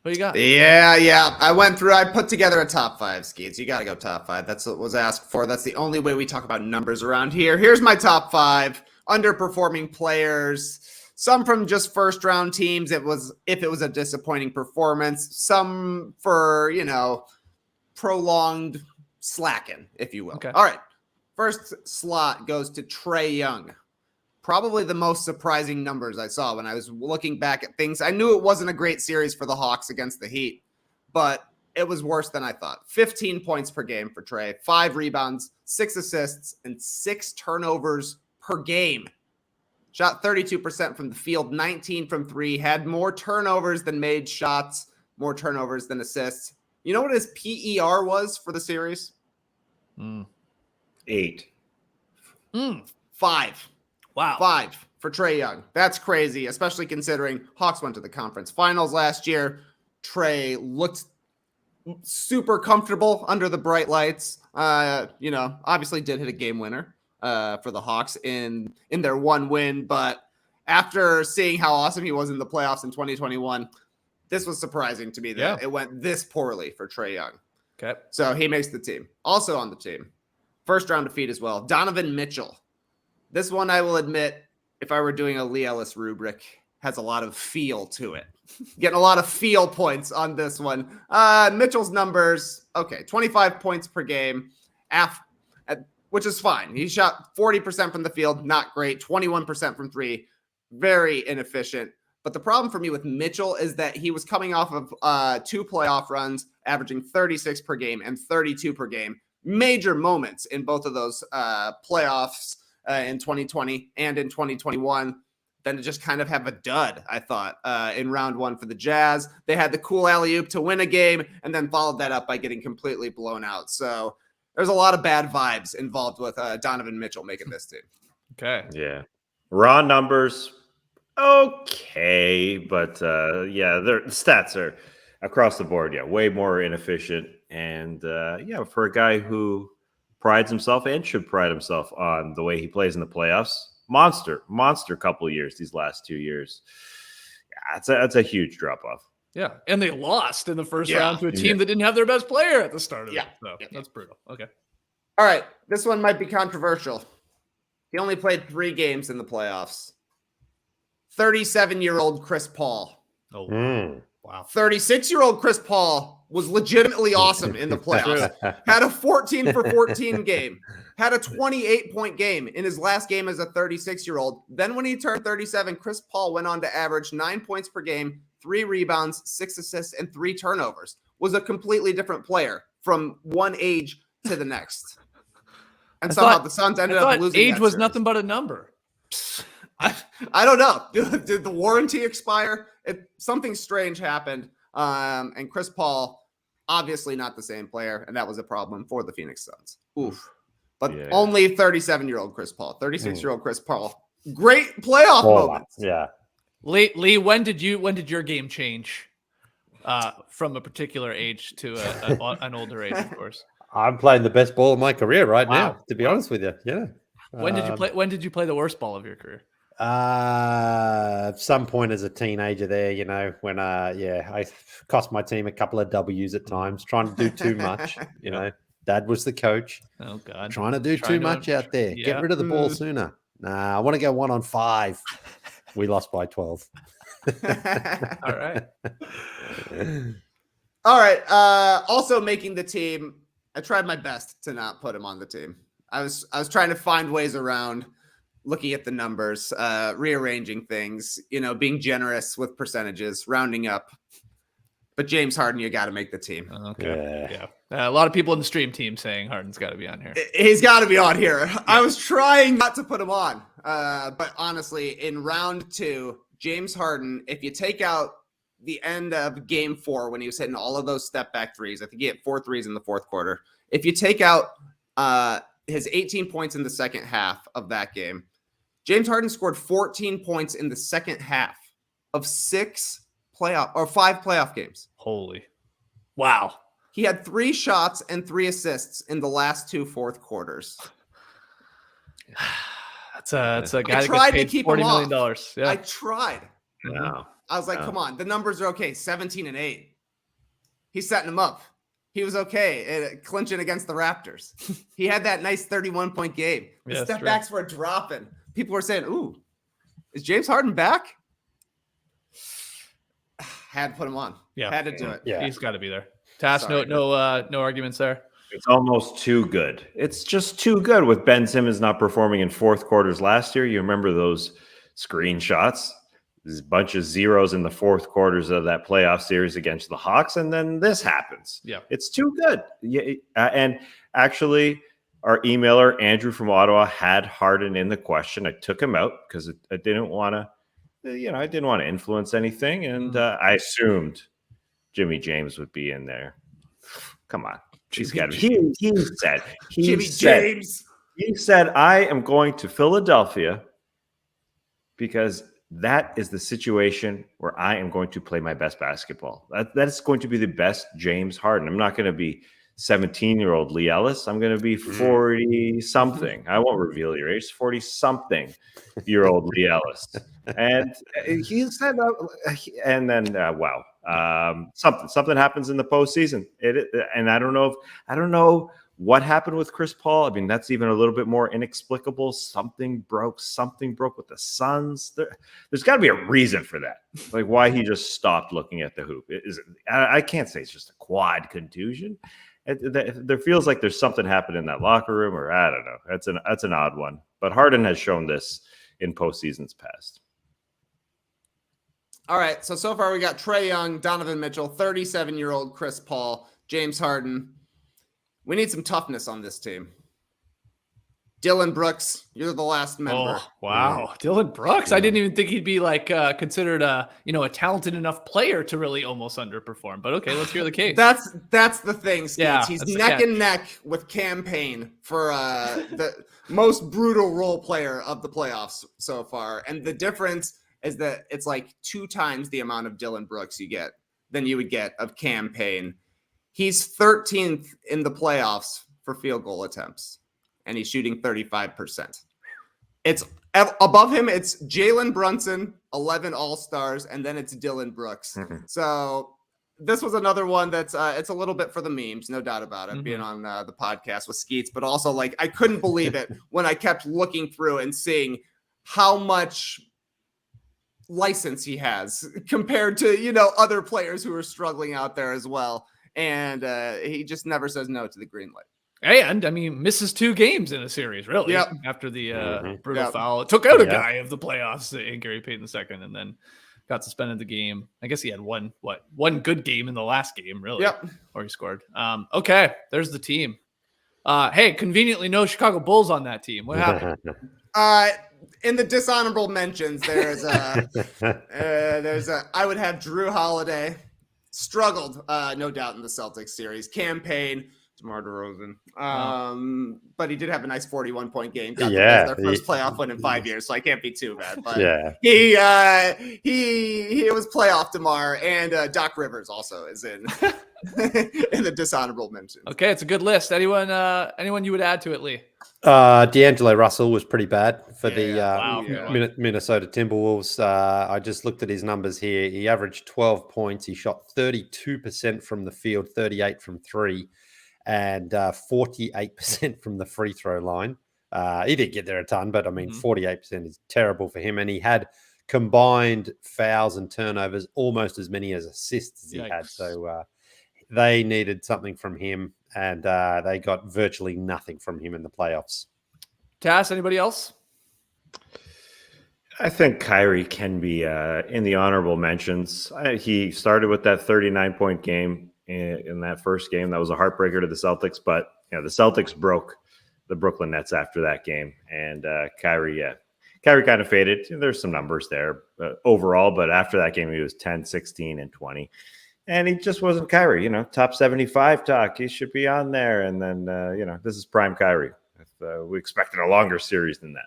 S3: What do you got?
S5: Yeah. I put together a top 5, Skeets. You got to go top 5. That's what was asked for. That's the only way we talk about numbers around here. Here's my top 5 underperforming players. Some from just first round teams. If it was a disappointing performance. Some for, prolonged slacking, if you will.
S3: Okay.
S5: All right. First slot goes to Trae Young. Probably the most surprising numbers I saw when I was looking back at things. I knew it wasn't a great series for the Hawks against the Heat, but it was worse than I thought. 15 points per game for Trae, 5 rebounds, 6 assists, and 6 turnovers per game. Shot 32% from the field, 19 from 3, had more turnovers than made shots, more turnovers than assists. You know what his PER was for the series?
S4: 8.
S5: 5.
S3: Wow.
S5: 5 for Trae Young. That's crazy, especially considering Hawks went to the conference finals last year. Trae looked super comfortable under the bright lights. Obviously did hit a game winner for the Hawks in their one win. But after seeing how awesome he was in the playoffs in 2021, this was surprising to me that it went this poorly for Trae Young.
S3: Okay.
S5: So he makes the team. Also on the team, first round defeat as well, Donovan Mitchell. This one, I will admit, if I were doing a Lee Ellis rubric, has a lot of feel to it. Getting a lot of feel points on this one. Mitchell's numbers, 25 points per game, which is fine. He shot 40% from the field, not great. 21% from 3, very inefficient. But the problem for me with Mitchell is that he was coming off of 2 playoff runs, averaging 36 per game and 32 per game. Major moments in both of those playoffs. In 2020 and in 2021, then to just kind of have a dud, I thought, in round 1 for the Jazz. They had the cool alley-oop to win a game and then followed that up by getting completely blown out. So there's a lot of bad vibes involved with Donovan Mitchell making this team.
S3: Okay.
S4: Yeah. Raw numbers, okay, but yeah, their stats are across the board. Yeah, way more inefficient, and yeah, for a guy who prides himself and should pride himself on the way he plays in the playoffs, monster couple of years these last 2 years. Yeah, that's a huge drop off.
S3: Yeah, and they lost in the first round to a team that didn't have their best player at the start of it. So that's brutal. Okay.
S5: All right, this one might be controversial. He only played 3 games in the playoffs. 37-year-old Chris Paul.
S3: Oh, wow.
S5: 36-year-old Chris Paul was legitimately awesome in the playoffs. Had a 14 for 14 game. Had a 28-point game in his last game as a 36-year-old. Then when he turned 37, Chris Paul went on to average 9 points per game, 3 rebounds, 6 assists, and 3 turnovers. Was a completely different player from one age to the next. And somehow the Suns ended up losing.
S3: Age was nothing but a number.
S5: I don't know. Did the warranty expire? Something strange happened. And Chris Paul, obviously not the same player. And that was a problem for the Phoenix Suns. Oof. But only 37-year-old Chris Paul, 36-year-old Chris Paul. Great playoff moments.
S6: Yeah.
S3: Lee, when did your game change from a particular age to an older age, of course?
S6: I'm playing the best ball of my career right now, to be honest with you. Yeah.
S3: When did you play the worst ball of your career?
S6: At some point as a teenager there, when I cost my team a couple of W's at times, trying to do too much. Dad was the coach.
S3: Oh God.
S6: Trying to do too much out there. Yeah. Get rid of the ball sooner. Nah, I want to go 1-on-5. We lost by 12.
S3: All right.
S5: All right. Also making the team. I tried my best to not put him on the team. I was trying to find ways around looking at the numbers, rearranging things, being generous with percentages, rounding up. But James Harden, you got to make the team.
S3: Okay. Yeah. A lot of people in the stream team saying Harden's got to be on here.
S5: He's got to be on here. Yeah. I was trying not to put him on. But honestly, in round 2, James Harden, if you take out the end of game 4 when he was hitting all of those step back threes, I think he hit 4 threes in the fourth quarter. If you take out his 18 points in the second half of that game, James Harden scored 14 points in the second half of 5 playoff games.
S3: Holy. Wow.
S5: He had 3 shots and 3 assists in the last 2 fourth quarters.
S3: That's a guy that gets paid $40 million. Yeah.
S5: I tried.
S4: No.
S5: I was like, come on, the numbers are okay. 17 and 8. He's setting him up. He was okay at clinching against the Raptors. He had that nice 31-point game. The step backs were dropping. People were saying, ooh, is James Harden back? Had to put him on.
S3: Yeah.
S5: Had to do it.
S3: Yeah. He's got to be there. Task, no arguments there.
S4: It's almost too good. It's just too good with Ben Simmons not performing in fourth quarters last year. You remember those screenshots? There's a bunch of zeros in the fourth quarters of that playoff series against the Hawks, and then this happens.
S3: Yeah,
S4: it's too good. Yeah, and actually, our emailer Andrew from Ottawa had Harden in the question. I took him out because I didn't want to, I didn't want to influence anything, and I assumed Jimmy James would be in there. Come on, he's got to be. He said, "I am going to Philadelphia because." That is the situation where I am going to play my best basketball. That's going to be the best James Harden. I'm not going to be 17-year-old Lee Ellis. I'm going to be 40-something. I won't reveal your age. 40-something-year-old Lee Ellis. And he said, and then something happens in the postseason. And I don't know what happened with Chris Paul. I mean, that's even a little bit more inexplicable. Something broke with the Suns. There's got to be a reason for that. Like why he just stopped looking at the hoop. I can't say it's just a quad contusion. There feels like there's something happened in that locker room, or I don't know. That's an odd one. But Harden has shown this in postseasons past.
S5: All right. So far we got Trae Young, Donovan Mitchell, 37-year-old Chris Paul, James Harden. We need some toughness on this team. Dylan Brooks, you're the last member.
S3: Oh, wow. Dylan Brooks. I didn't even think he'd be considered a talented enough player to really almost underperform. But okay, let's hear the case.
S5: That's the thing, Steve. Yeah, he's neck and neck with Cam Payne for the most brutal role player of the playoffs so far. And the difference is that it's like 2 times the amount of Dillon Brooks than you would get of Cam Payne. He's 13th in the playoffs for field goal attempts, and he's shooting 35%. It's above him. It's Jalen Brunson, 11 All-Stars, and then it's Dillon Brooks. So this was another one that's it's a little bit for the memes, no doubt about it, being on the podcast with Skeets, but also like I couldn't believe it when I kept looking through and seeing how much license he has compared to, other players who are struggling out there as well. And he just never says no to the green light.
S3: And I mean, misses 2 games in a series, really.
S5: Yep.
S3: After the brutal foul, it took out a guy of the playoffs in Gary Payton II, and then got suspended the game. I guess he had one good game in the last game, really.
S5: Yep.
S3: Or he scored. Okay, there's the team. Hey, conveniently no Chicago Bulls on that team. What happened?
S5: In the dishonorable mentions, there's I would have Drew Holiday, struggled, no doubt, in the Celtics series. Cam Payne, DeMar DeRozan. But he did have a nice 41-point game. Got their first playoff win in 5 years, so I can't be too bad. But he was playoff DeMar, and Doc Rivers also is in in the dishonorable mentions.
S3: Okay, it's a good list. Anyone you would add to it, Lee?
S6: D'Angelo Russell was pretty bad for
S3: the
S6: Minnesota Timberwolves. I just looked at his numbers here. He averaged 12 points. He shot 32% from the field, 38 from 3, and 48% from the free throw line. He did get there a ton, but I mean, 48% is terrible for him. And he had combined fouls and turnovers almost as many as assists as he had. So they needed something from him, and they got virtually nothing from him in the playoffs.
S3: Tass, anybody else?
S4: I think Kyrie can be in the honorable mentions. He started with that 39-point game in that first game. That was a heartbreaker to the Celtics, but the Celtics broke the Brooklyn Nets after that game, and Kyrie kind of faded. There's some numbers there overall, but after that game, he was 10, 16, and 20. And he just wasn't Kyrie, top 75 talk. He should be on there. And then, this is prime Kyrie. We expected a longer series than that.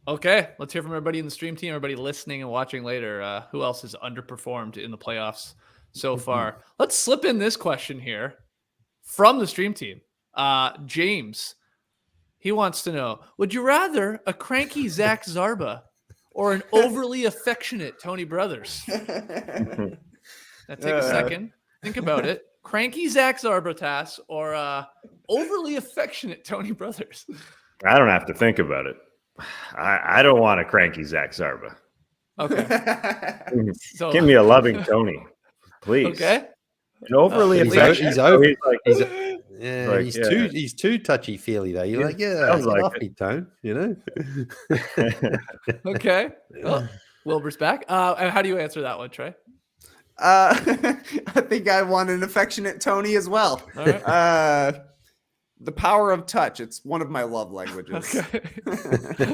S3: Okay, let's hear from everybody in the stream team, everybody listening and watching later. Who else has underperformed in the playoffs so far? Let's slip in this question here from the stream team. James, he wants to know, would you rather a cranky Zack Zarba or an overly affectionate Tony Brothers? Now take a second. Think about it. Cranky Zack Zarba, Tass, or overly affectionate Tony Brothers?
S4: I don't have to think about it. I don't want a cranky Zack Zarba.
S3: Okay. So,
S4: give me a loving Tony, please.
S3: Okay.
S4: An overly affectionate.
S6: He's too touchy feely though. You're like, off me, Tone.
S3: Okay. Well, Wilbur's back. And how do you answer that one, Trey?
S5: I think I want an affectionate Tony as well.
S3: All right.
S5: The power of touch. It's one of my love languages.
S3: Okay.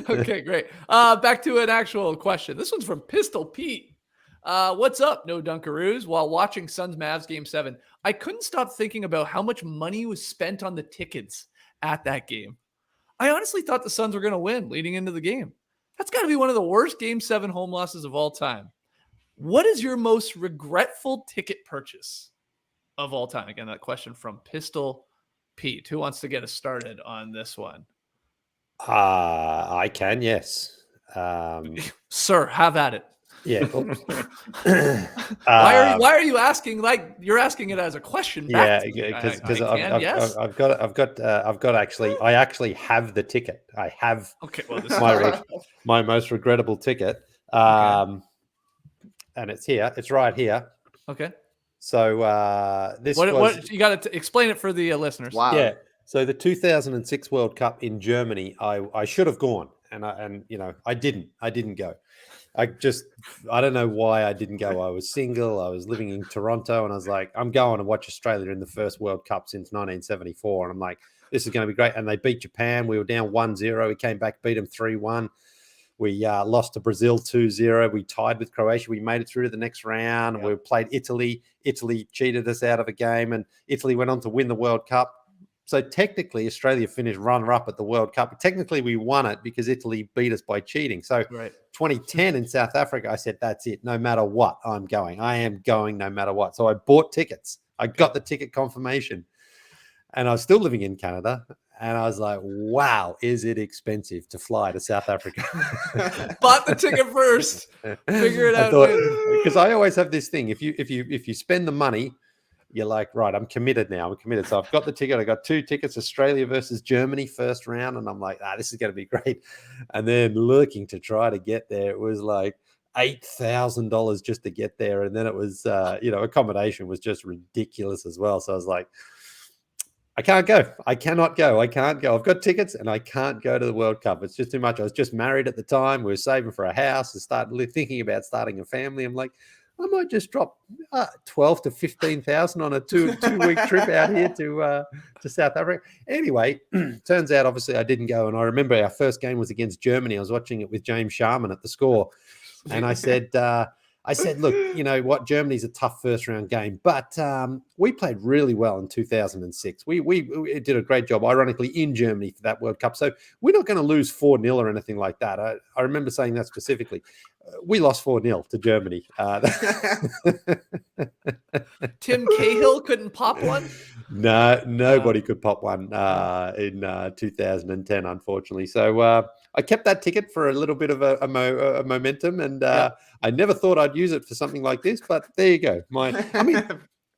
S3: Okay, great. Back to an actual question. This one's from Pistol Pete. What's up, No Dunkaroos? While watching Suns Mavs Game 7, I couldn't stop thinking about how much money was spent on the tickets at that game. I honestly thought the Suns were going to win leading into the game. That's got to be one of the worst Game 7 home losses of all time. What is your most regretful ticket purchase of all time? Again, that question from Pistol Pete. Who wants to get us started on this one?
S6: I can, yes.
S3: Sir, have at it.
S6: Yeah.
S3: Why are you asking like you're asking it as a question?
S6: Back because I've got actually I actually have the ticket. I have my most regrettable ticket. And it's here. It's right here.
S3: Okay.
S6: So
S3: what you got to explain it for the listeners.
S5: Wow.
S6: Yeah. So the 2006 World Cup in Germany, I should have gone, and I didn't go. I don't know why I didn't go. I was single. I was living in Toronto, and I was like, I'm going to watch Australia in the first World Cup since 1974, and I'm like, this is going to be great. And they beat Japan. We were down 1-0. We came back, beat them 3-1. We lost to Brazil 2-0. We tied with Croatia. We made it through to the next round. Yeah. We played Italy. Italy cheated us out of a game, and Italy went on to win the World Cup. So technically, Australia finished runner-up at the World Cup. Technically, we won it because Italy beat us by cheating. So 2010 in South Africa, I said, that's it. No matter what, I'm going. I am going no matter what. So I bought tickets. I got the ticket confirmation. And I was still living in Canada. And I was like, wow, is it expensive to fly to South Africa?
S3: Bought the ticket first. Figure it out.
S6: Because I always have this thing. If you spend the money, you're like, right, I'm committed now. I'm committed. So I've got the ticket. I got 2 tickets, Australia versus Germany first round. And I'm like, this is going to be great. And then looking to try to get there, it was like $8,000 just to get there. And then it was, accommodation was just ridiculous as well. So I was like, I can't go. I cannot go. I can't go. I've got tickets and I can't go to the World Cup. It's just too much. I was just married at the time. We were saving for a house and started thinking about starting a family. I'm like, I might just drop 12 to 15,000 on a two-week trip out here to South Africa. Anyway, turns out obviously I didn't go, and I remember our first game was against Germany. I was watching it with James Sharman at the score, and I said, look, you know what, Germany's a tough first-round game, but we played really well in 2006. We did a great job, ironically, in Germany for that World Cup. So we're not going to lose 4-0 or anything like that. I remember saying that specifically. We lost 4-0 to Germany.
S3: Tim Cahill couldn't pop one?
S6: No, nobody could pop one in 2010, unfortunately. So I kept that ticket for a little bit of a momentum, and I never thought I'd use it for something like this, but there you go.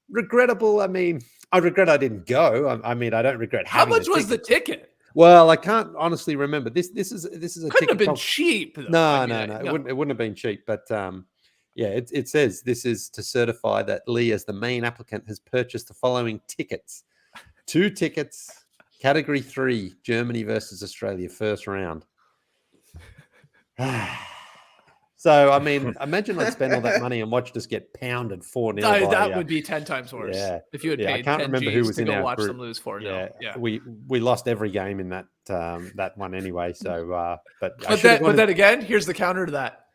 S6: Regrettable. I regret I didn't go. I don't regret having
S3: How much was the ticket?
S6: Well, I can't honestly remember. This is a
S3: couldn't
S6: ticket
S3: have been cheap. Though.
S6: No. It wouldn't have been cheap. But it says this is to certify that Lee, as the main applicant, has purchased the following tickets: 2 tickets, Category 3, Germany versus Australia, first round. So imagine I'd spend all that money and watch us get pounded 4-0.
S3: That would be 10 times worse.
S6: Yeah.
S3: If you had paid
S6: I can't
S3: 10
S6: remember
S3: Gs
S6: who was
S3: to
S6: in
S3: go
S6: our
S3: watch
S6: group.
S3: them lose 4-0. Yeah.
S6: We lost every game in that one anyway. So, but
S3: then again, here's the counter to that.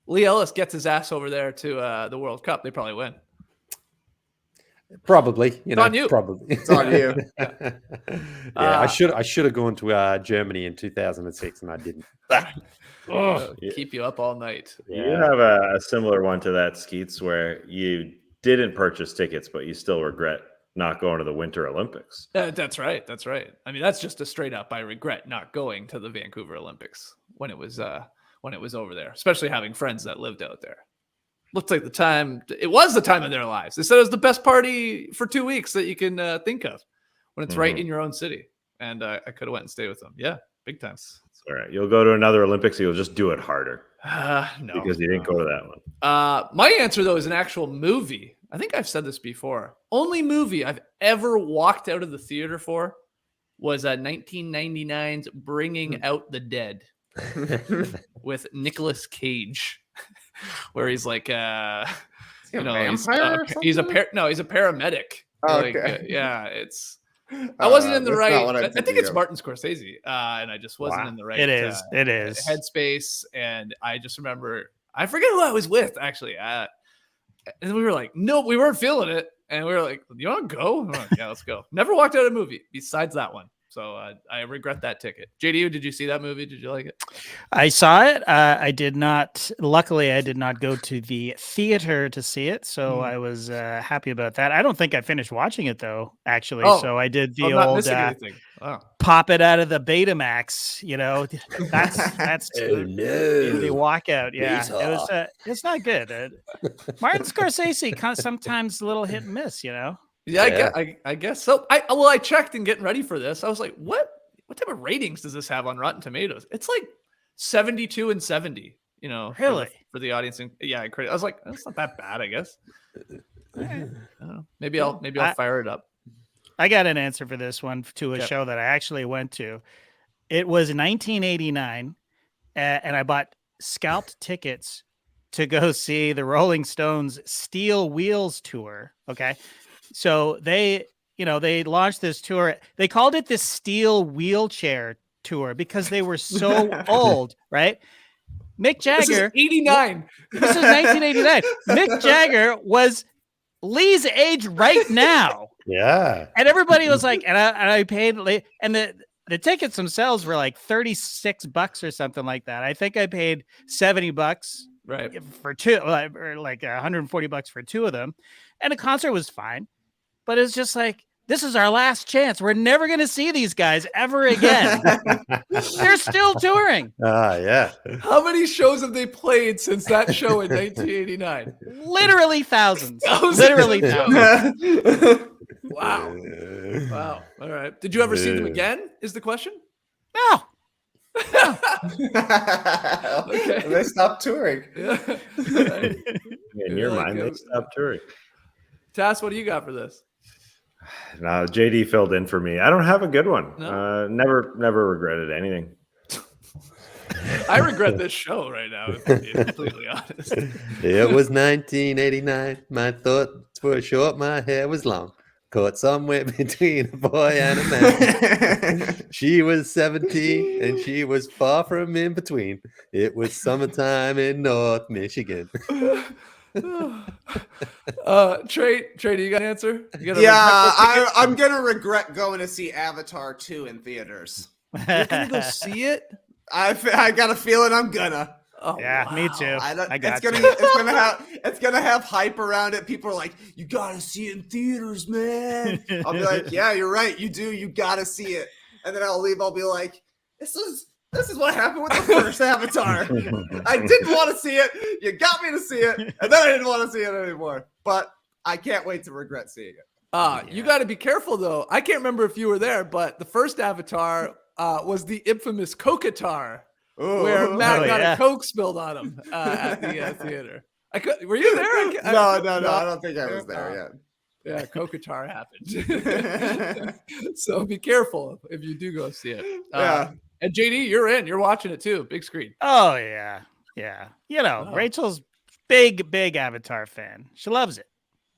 S3: Lee Ellis gets his ass over there to the World Cup. They probably win.
S6: Probably,
S3: it's on you.
S6: Probably
S5: it's on you.
S6: I should have gone to Germany in 2006, and I didn't.
S3: Keep you up all night.
S4: You have a similar one to that, Skeets, where you didn't purchase tickets, but you still regret not going to the Winter Olympics.
S3: That's right. That's just a straight up. I regret not going to the Vancouver Olympics when it was over there, especially having friends that lived out there. Looked like it was the time of their lives. They said it was the best party for 2 weeks that you can think of when it's right in your own city. And I could have went and stayed with them. Yeah, big time.
S4: All right. You'll go to another Olympics. You'll just do it harder.
S3: No.
S4: Because you didn't go to that one.
S3: My answer, though, is an actual movie. I think I've said this before. Only movie I've ever walked out of the theater for was 1999's Bringing Out the Dead with Nicolas Cage. Where he's like, he's a paramedic.
S5: Oh, okay.
S3: I wasn't in the right. I think it's Martin Scorsese, and I just wasn't in the right.
S1: It is
S3: headspace, and I just remember I forget who I was with actually. And we were like, no, we weren't feeling it, and we were like, you want to go? I'm like, yeah, let's go. Never walked out of a movie besides that one. So I regret that ticket. JD, did you see that movie? Did you like it?
S1: I saw it. I did not. Luckily, I did not go to the theater to see it. So I was happy about that. I don't think I finished watching it, though, actually. So I did the old pop it out of the Betamax. That's the walkout. Yeah, it's not good. Martin Scorsese, sometimes a little hit and miss,
S3: Yeah, I guess so. I checked in getting ready for this. I was like, what type of ratings does this have on Rotten Tomatoes? It's like 72 and 70,
S1: really
S3: for the audience. And I was like, that's not that bad, I guess. Maybe I'll fire it up.
S1: I got an answer for this one to a show that I actually went to. It was 1989, and I bought scalped tickets to go see the Rolling Stones Steel Wheels tour. Okay. So they launched this tour. They called it the Steel Wheelchair Tour because they were so old, right? Mick Jagger.
S3: This is 89.
S1: This is 1989. Mick Jagger was Lee's age right now.
S6: Yeah.
S1: And everybody was like, and I paid, and the tickets themselves were like $36 or something like that. I think I paid $70
S3: Right.
S1: for two, or like $140 for two of them. And the concert was fine, but it's just like, this is our last chance. We're never going to see these guys ever again. They're still touring.
S6: Yeah.
S3: How many shows have they played since that show in 1989?
S1: Literally thousands. Literally thousands.
S3: Wow. Wow. All right. Did you ever see them again? Is the question?
S1: No.
S3: Okay.
S5: They stopped touring.
S3: Yeah.
S4: In your mind, they stopped touring.
S3: Tass, what do you got for this?
S4: No, JD filled in for me. I don't have a good one.
S3: No?
S4: Never regretted anything.
S3: I regret this show right now, if I'm being completely honest.
S6: It was 1989. My thoughts were short. My hair was long. Caught somewhere between a boy and a man. She was 17 and she was far from in between. It was summertime in North Michigan.
S3: Trey, do you got an answer?
S5: I'm gonna regret going to see Avatar 2 in theaters.
S3: You're gonna go see it?
S5: I got a feeling I'm gonna.
S3: Oh,
S1: Yeah,
S3: wow.
S1: me too.
S5: It's gonna have hype around it. People are like, "You gotta see it in theaters, man." I'll be like, "Yeah, you're right. You do. You gotta see it." And then I'll leave. I'll be like, "This is what happened with the first Avatar. I didn't want to see it. You got me to see it, and then I didn't want to see it anymore. But I can't wait to regret seeing it."
S3: You got to be careful though. I can't remember if you were there, but the first Avatar was the infamous Coke-atar. Where Matt got a Coke spilled on him at the theater. Were you there?
S5: No, I don't think I was there yet.
S3: Yeah, Coke-atar happened. So be careful if you do go see it.
S5: Yeah.
S3: And JD, you're in. You're watching it too. Big screen.
S1: Oh, yeah. Yeah. You know, Rachel's big Avatar fan. She loves it.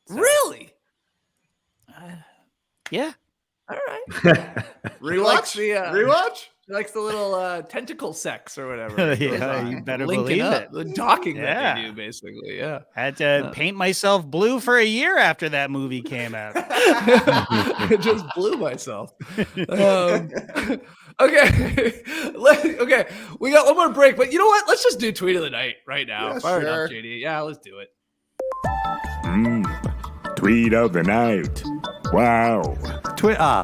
S1: So.
S3: Really?
S1: Yeah.
S3: All right.
S5: Rewatch? Rewatch?
S3: She likes the little tentacle sex or whatever.
S1: Yeah, you better
S3: Linking
S1: believe
S3: up,
S1: it.
S3: the docking that they do, basically. Yeah.
S1: I had to paint myself blue for a year after that movie came out.
S3: I just blew myself. Okay. Okay. We got one more break, but you know what? Let's just do tweet of the night right now.
S5: Yeah,
S3: Fire it
S5: sure.
S3: up, JD. Yeah, let's do it.
S9: Tweet of the night. Wow.
S8: Twitter.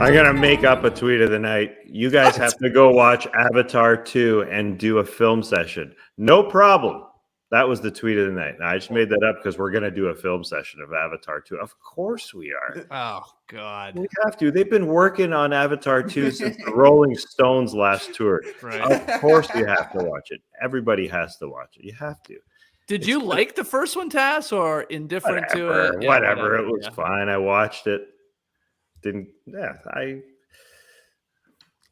S4: I'm going to make up a tweet of the night. You guys have to go watch Avatar 2 and do a film session. No problem. That was the tweet of the night. Now, I just made that up because we're going to do a film session of Avatar 2. Of course we are.
S3: Oh, God.
S4: We have to. They've been working on Avatar 2 since the Rolling Stones last tour.
S3: Right.
S4: Of course you have to watch it. Everybody has to watch it. You have to.
S3: Did you like the first one, Tass, or indifferent to it? Yeah,
S4: Whatever. It was fine. I watched it.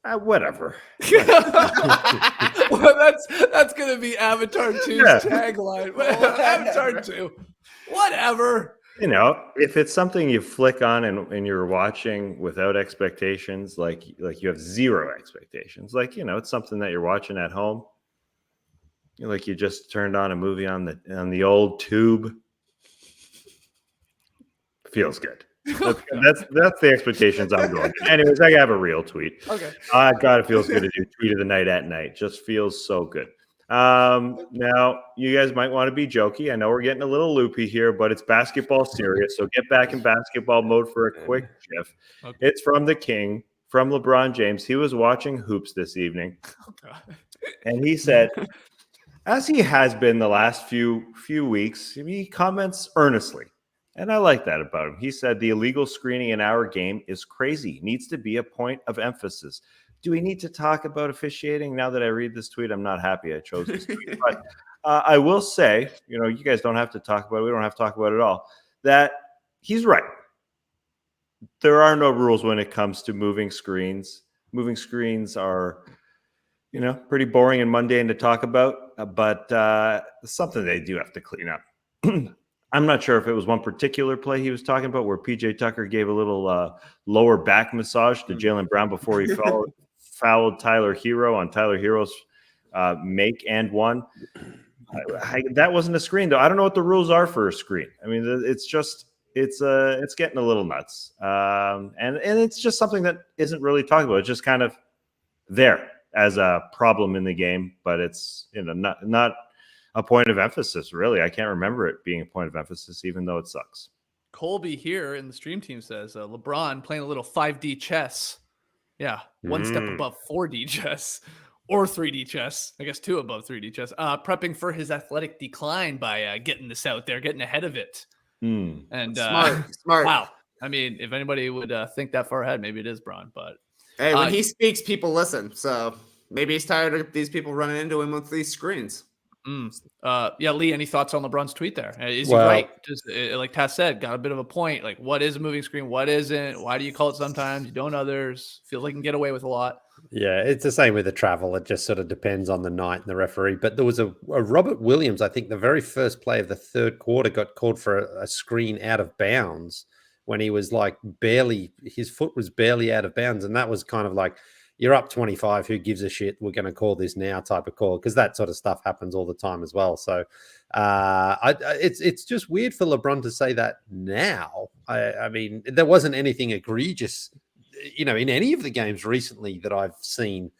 S4: Whatever.
S3: Well, that's gonna be Avatar 2's tagline. Avatar 2. Whatever.
S4: You know, if it's something you flick on and you're watching without expectations, like you have zero expectations, like, you know, it's something that you're watching at home. Like you just turned on a movie on the old tube. Feels good. That's the expectations I'm going. Anyways, I have a real tweet.
S3: Okay.
S4: God, it feels good to do tweet of the night at night. Just feels so good. Now you guys might want to be jokey. I know we're getting a little loopy here, but it's basketball serious. So get back in basketball mode for a quick gif. Okay. It's from the King, from LeBron James. He was watching hoops this evening, and he said, as he has been the last few weeks, he comments earnestly. And I like that about him. He said, the illegal screening in our game is crazy. Needs to be a point of emphasis. Do we need to talk about officiating? Now that I read this tweet, I'm not happy I chose this tweet. But I will say, you know, you guys don't have to talk about it. We don't have to talk about it at all. That he's right. There are no rules when it comes to moving screens. Moving screens are, you know, pretty boring and mundane to talk about, but something they do have to clean up. I'm not sure if it was one particular play he was talking about where PJ Tucker gave a little lower back massage to Jaylen Brown before he fouled Tyler Hero on Tyler Hero's make and one. That wasn't a screen, though. I don't know what the rules are for a screen. I mean, it's getting a little nuts, and it's just something that isn't really talked about. It's just kind of there as a problem in the game, but it's not a point of emphasis, really. I can't remember it being a point of emphasis, even though it sucks.
S3: Colby here in the stream team says LeBron playing a little 5D chess. Yeah, one step above 4D chess or 3D chess. I guess 2 above 3D chess. Prepping for his athletic decline by getting this out there, getting ahead of it. And
S5: smart.
S3: Wow. I mean, if anybody would think that far ahead, maybe it is Bron. But
S5: hey, when he speaks, people listen. So maybe he's tired of these people running into him with these screens.
S3: Yeah, Lee, any thoughts on LeBron's tweet there? Is he right? Just like Taz said, got a bit of a point. Like, what is a moving screen? What isn't? Why do you call it sometimes? You don't others. Feels like you can get away with a lot.
S6: Yeah, it's the same with the travel. It just sort of depends on the night and the referee. But there was a Robert Williams, I think the very first play of the third quarter, got called for a screen out of bounds when he was like his foot was barely out of bounds. And that was kind of like, you're up 25. Who gives a shit? We're going to call this now type of call, because that sort of stuff happens all the time as well. So it's just weird for LeBron to say that now. I mean, there wasn't anything egregious, in any of the games recently that I've seen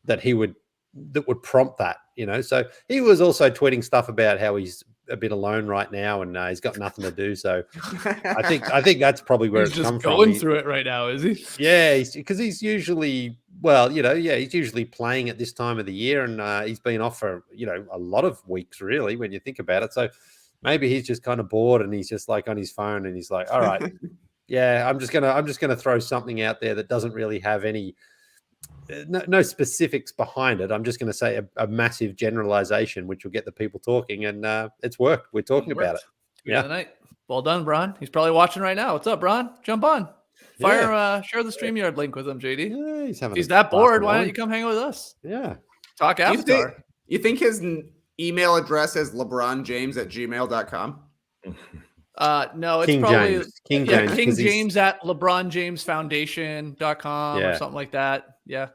S6: that would prompt that. So he was also tweeting stuff about how he's a bit alone right now and he's got nothing to do. So I think that's probably where it's come from.
S3: He's just going through it right now, is he?
S6: Yeah, because he's usually. Well, he's usually playing at this time of the year, and he's been off for, a lot of weeks, really, when you think about it. So maybe he's just kind of bored and he's just like on his phone and he's like, all right, yeah, I'm just gonna throw something out there that doesn't really have any no specifics behind it. I'm just going to say a massive generalization, which will get the people talking, and it's worked. We're talking about it.
S3: Yeah. Night. Well done, Bron. He's probably watching right now. What's up, Bron? Jump on. Share the StreamYard link with him, JD.
S6: Yeah,
S3: he's that bored. Why don't you come hang out with us?
S6: Yeah.
S3: Talk Avatar.
S5: You think his email address is lebronjames@gmail.com?
S3: No, it's
S6: King
S3: probably
S6: James. King James.
S3: King James at LeBronJamesFoundation.com or something like that. Yeah.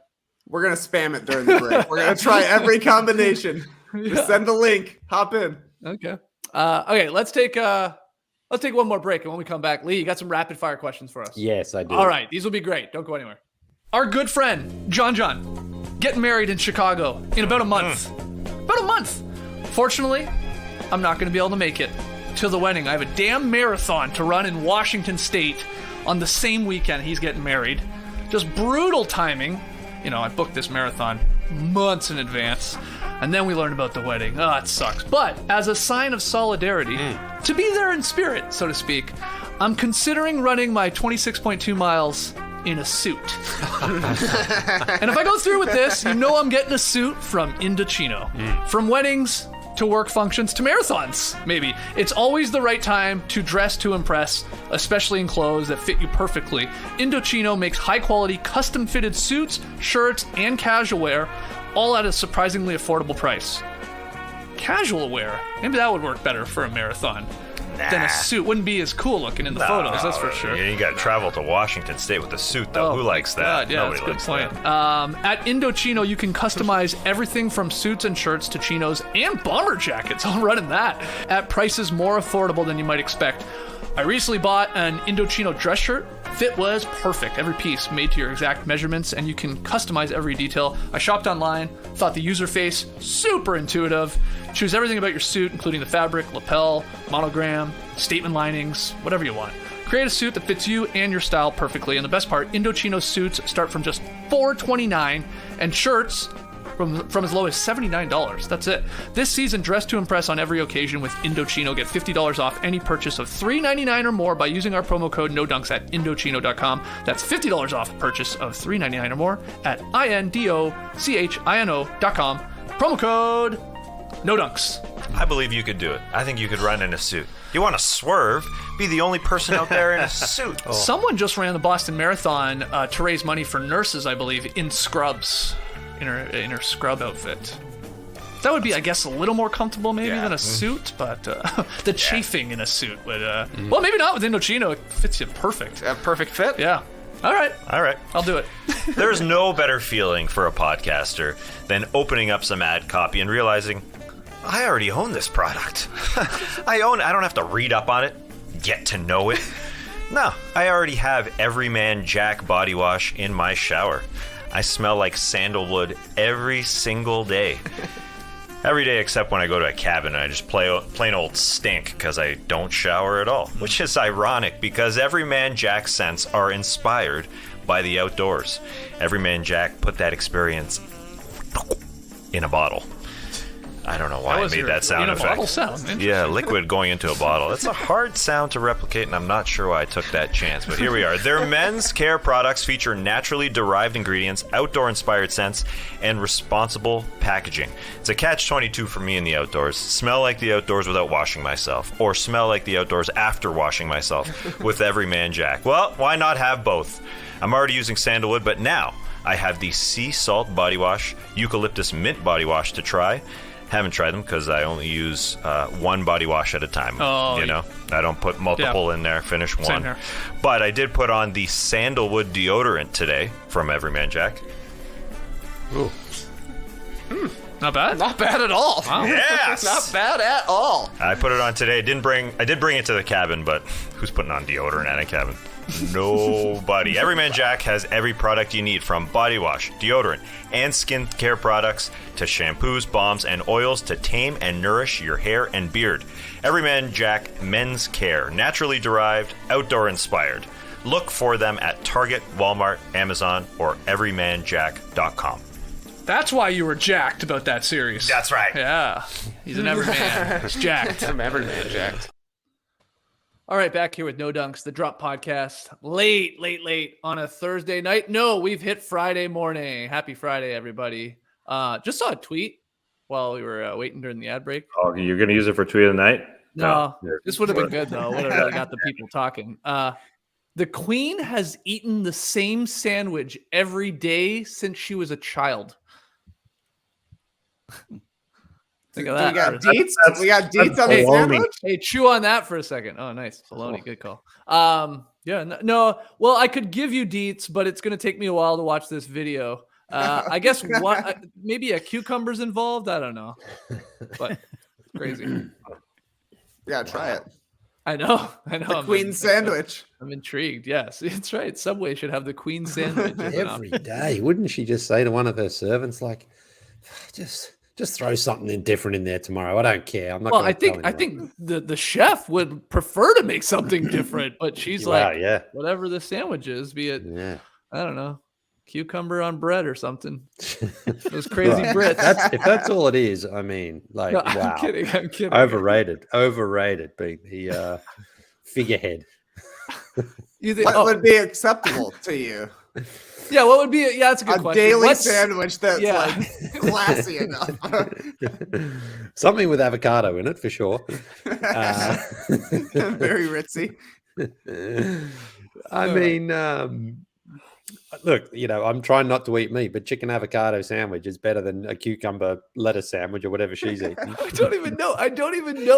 S5: We're going to spam it during the break. We're going to try every combination. Just send the link. Hop in.
S3: Okay. Okay, let's take one more break, and when we come back, Lee, you got some rapid fire questions for us?
S6: Yes, I do.
S3: All right, these will be great. Don't go anywhere. Our good friend John getting married in Chicago in about a month. Fortunately, I'm not going to be able to make it to the wedding. I have a damn marathon to run in Washington State on the same weekend he's getting married. Just brutal timing. I booked this marathon months in advance. And then we learned about the wedding. Oh, it sucks. But as a sign of solidarity, to be there in spirit, so to speak, I'm considering running my 26.2 miles in a suit. And if I go through with this, I'm getting a suit from Indochino. From weddings to work functions to marathons, maybe. It's always the right time to dress to impress, especially in clothes that fit you perfectly. Indochino makes high-quality, custom-fitted suits, shirts, and casual wear, all at a surprisingly affordable price. Casual wear, maybe that would work better for a marathon than a suit. Wouldn't be as cool looking in the photos, that's for sure.
S8: You got to travel to Washington State with a suit, though. Who likes that?
S3: Yeah,
S8: Nobody
S3: that's a
S8: likes
S3: good point. At Indochino, you can customize everything from suits and shirts to chinos and bomber jackets. I'm running that at prices more affordable than you might expect. I recently bought an Indochino dress shirt. Fit was perfect. Every piece made to your exact measurements, and you can customize every detail. I shopped online, thought the user face super intuitive. Choose everything about your suit, including the fabric, lapel, monogram, statement linings, whatever you want. Create a suit that fits you and your style perfectly. And the best part, Indochino suits start from just $429, and shirts from as low as $79. That's it. This season, dress to impress on every occasion with Indochino. Get $50 off any purchase of $3.99 or more by using our promo code NODUNKS at Indochino.com. That's $50 off a purchase of $3.99 or more at INDOCHINO.com. Promo code NODUNKS.
S8: I believe you could do it. I think you could run in a suit. You want to swerve? Be the only person out there in a suit.
S3: Someone just ran the Boston Marathon to raise money for nurses, I believe, in scrubs. In her scrub outfit. That would be, I guess, a little more comfortable maybe than a suit, but the chafing in a suit would, well, maybe not with Indochino. It fits you perfect.
S5: Perfect fit?
S3: Yeah. All right. I'll do it.
S8: There's no better feeling for a podcaster than opening up some ad copy and realizing I already own this product. I don't have to read up on it, get to know it. No, I already have Everyman Jack body wash in my shower. I smell like sandalwood every single day. Every day except when I go to a cabin and I just plain old stink because I don't shower at all. Which is ironic because Everyman Jack scents are inspired by the outdoors. Everyman Jack put that experience in a bottle. I don't know why I made that sound effect.
S3: Bottle sound.
S8: Yeah, liquid going into a bottle. That's a hard sound to replicate, and I'm not sure why I took that chance. But here we are. Their men's care products feature naturally derived ingredients, outdoor-inspired scents, and responsible packaging. It's a catch-22 for me in the outdoors. Smell like the outdoors without washing myself, or smell like the outdoors after washing myself with Everyman Jack. Well, why not have both? I'm already using sandalwood, but now I have the sea salt body wash, eucalyptus mint body wash to try. Haven't tried them because I only use one body wash at a time. I don't put multiple in there. Finish one.
S3: Same here.
S8: But I did put on the sandalwood deodorant today from Everyman Jack.
S3: Ooh. Not bad.
S5: Not bad at all.
S3: Wow.
S8: Yes.
S5: Not bad at all.
S8: I put it on today. I did bring it to the cabin, but who's putting on deodorant at a cabin? Nobody. Everyman Jack has every product you need, from body wash, deodorant, and skincare products to shampoos, balms, and oils to tame and nourish your hair and beard. Everyman Jack Men's Care, naturally derived, outdoor inspired. Look for them at Target, Walmart, Amazon, or everymanjack.com.
S3: That's why you were jacked about that series.
S8: That's right.
S3: Yeah. He's an Everyman. He's jacked.
S5: I'm Everyman jacked.
S3: All right, back here with No Dunks, the Drop Podcast. Late on a Thursday night. No, we've hit Friday morning. Happy Friday, everybody. Just saw a tweet while we were waiting during the ad break.
S4: Oh, you're going to use it for tweet of the night?
S3: No, this would have been good, though. Would have really got the people talking. The Queen has eaten the same sandwich every day since she was a child. Think of that.
S5: We got deets on the sandwich.
S3: Hey, chew on that for a second. Oh, nice. Saloni, good call. No. Well, I could give you deets, but it's going to take me a while to watch this video. I guess maybe a cucumber's involved. I don't know, but it's crazy.
S5: Yeah, try it.
S3: I know.
S5: The Queen sandwich.
S3: I'm intrigued. Yes, it's right. Subway should have the Queen sandwich
S6: every day. Wouldn't she just say to one of her servants, like, just throw something different in there tomorrow. I don't care. I'm not.
S3: Well, I think the chef would prefer to make something different, but she's whatever the sandwich is, be it, I don't know, cucumber on bread or something. Those crazy Brits.
S6: If that's all it is, I mean, like, no, wow.
S3: I'm kidding.
S6: Overrated being the figurehead.
S5: You think what would be acceptable to you?
S3: Yeah, what would be that's a good question.
S5: A daily sandwich that's like classy enough.
S6: Something with avocado in it for sure.
S5: Very ritzy.
S6: I mean, look, I'm trying not to eat meat, but chicken avocado sandwich is better than a cucumber lettuce sandwich or whatever she's eating.
S3: I don't even know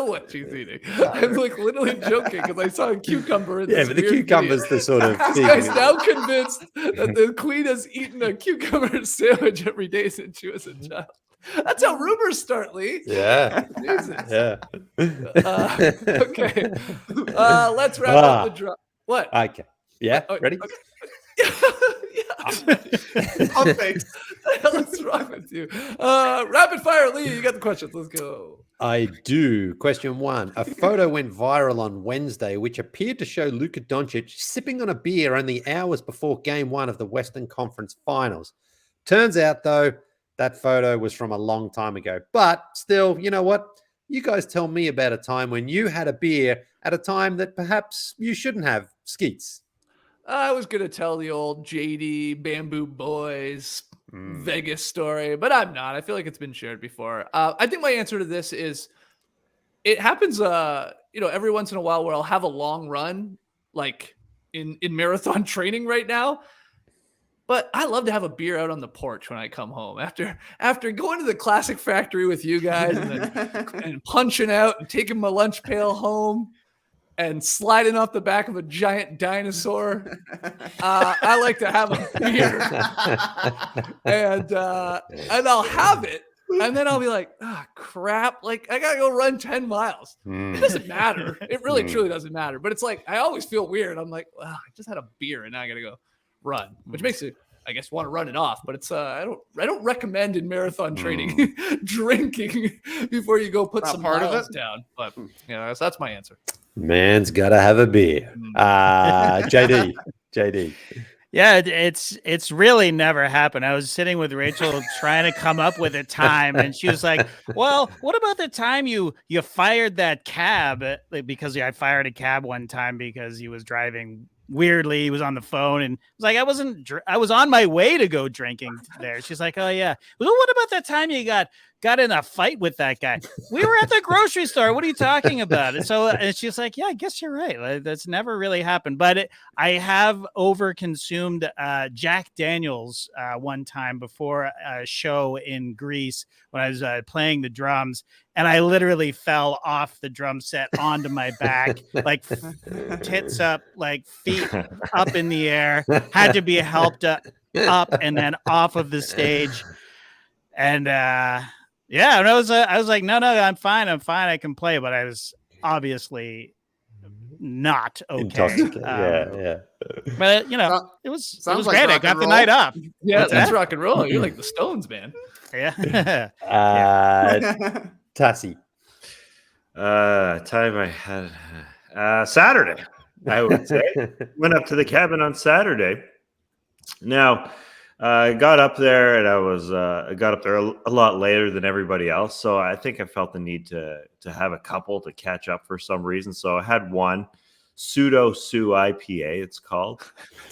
S3: what she's eating. I'm like literally joking because I saw a cucumber in this
S6: but the cucumber's
S3: video.
S6: the sort of
S3: This guy's now convinced that the Queen has eaten a cucumber sandwich every day since she was a child. That's how rumors start, Lee.
S6: Yeah.
S3: Jesus.
S6: Yeah.
S3: Okay. Let's wrap up the drop. What?
S6: Okay. Yeah. Ready?
S3: Okay. What's wrong with you? Rapid fire, Lee. You got the questions. Let's go.
S6: I do. Question 1. A photo went viral on Wednesday, which appeared to show Luka Doncic sipping on a beer only hours before Game 1 of the Western Conference Finals. Turns out, though, that photo was from a long time ago. But still, you know what? You guys tell me about a time when you had a beer at a time that perhaps you shouldn't have. Skeets.
S3: I was going to tell the old JD Bamboo Boys Vegas story, but I'm not. I feel like it's been shared before. I think my answer to this is it happens, every once in a while where I'll have a long run, like in marathon training right now. But I love to have a beer out on the porch when I come home after going to the Classic Factory with you guys and punching out and taking my lunch pail home and sliding off the back of a giant dinosaur. I like to have a beer and I'll have it And then I'll be like, crap. Like, I got to go run 10 miles. It doesn't matter. It really, truly doesn't matter. But it's like, I always feel weird. I'm like, I just had a beer and now I got to go run, which makes it, I guess, want to run it off. But it's, I don't recommend in marathon training drinking before you go put some
S5: part of
S3: miles
S5: it
S3: down. But yeah, that's my answer.
S6: Man's got to have a beer. JD.
S1: Yeah, it's really never happened. I was sitting with Rachel trying to come up with a time, and she was like, "Well, what about the time you fired that cab?" Because I fired a cab one time because he was driving weirdly. He was on the phone, and I was like, I was on my way to go drinking there. She's like, "Oh yeah, well, what about that time you got in a fight with that guy? We were at the grocery store. What are you talking about?" And she's like, "Yeah, I guess you're right. That's never really happened." But I have overconsumed Jack Daniels one time before a show in Greece when I was playing the drums, and I literally fell off the drum set onto my back, like tits up, like feet up in the air. Had to be helped up and then off of the stage, and yeah, and I was like, no, I'm fine, I can play, but I was obviously not okay.
S6: Yeah.
S1: But it was
S5: like
S1: great. I
S5: rock
S1: got
S5: and
S1: the
S5: roll.
S1: night up.
S3: Yeah, that's rock and roll. You're like the Stones, man.
S1: Yeah.
S6: Tassie.
S4: Time I had Saturday, I would say. Went up to the cabin on Saturday. Now, I got up there and I got up there a lot later than everybody else. So I think I felt the need to have a couple to catch up for some reason. So I had one Pseudo Sue IPA, it's called.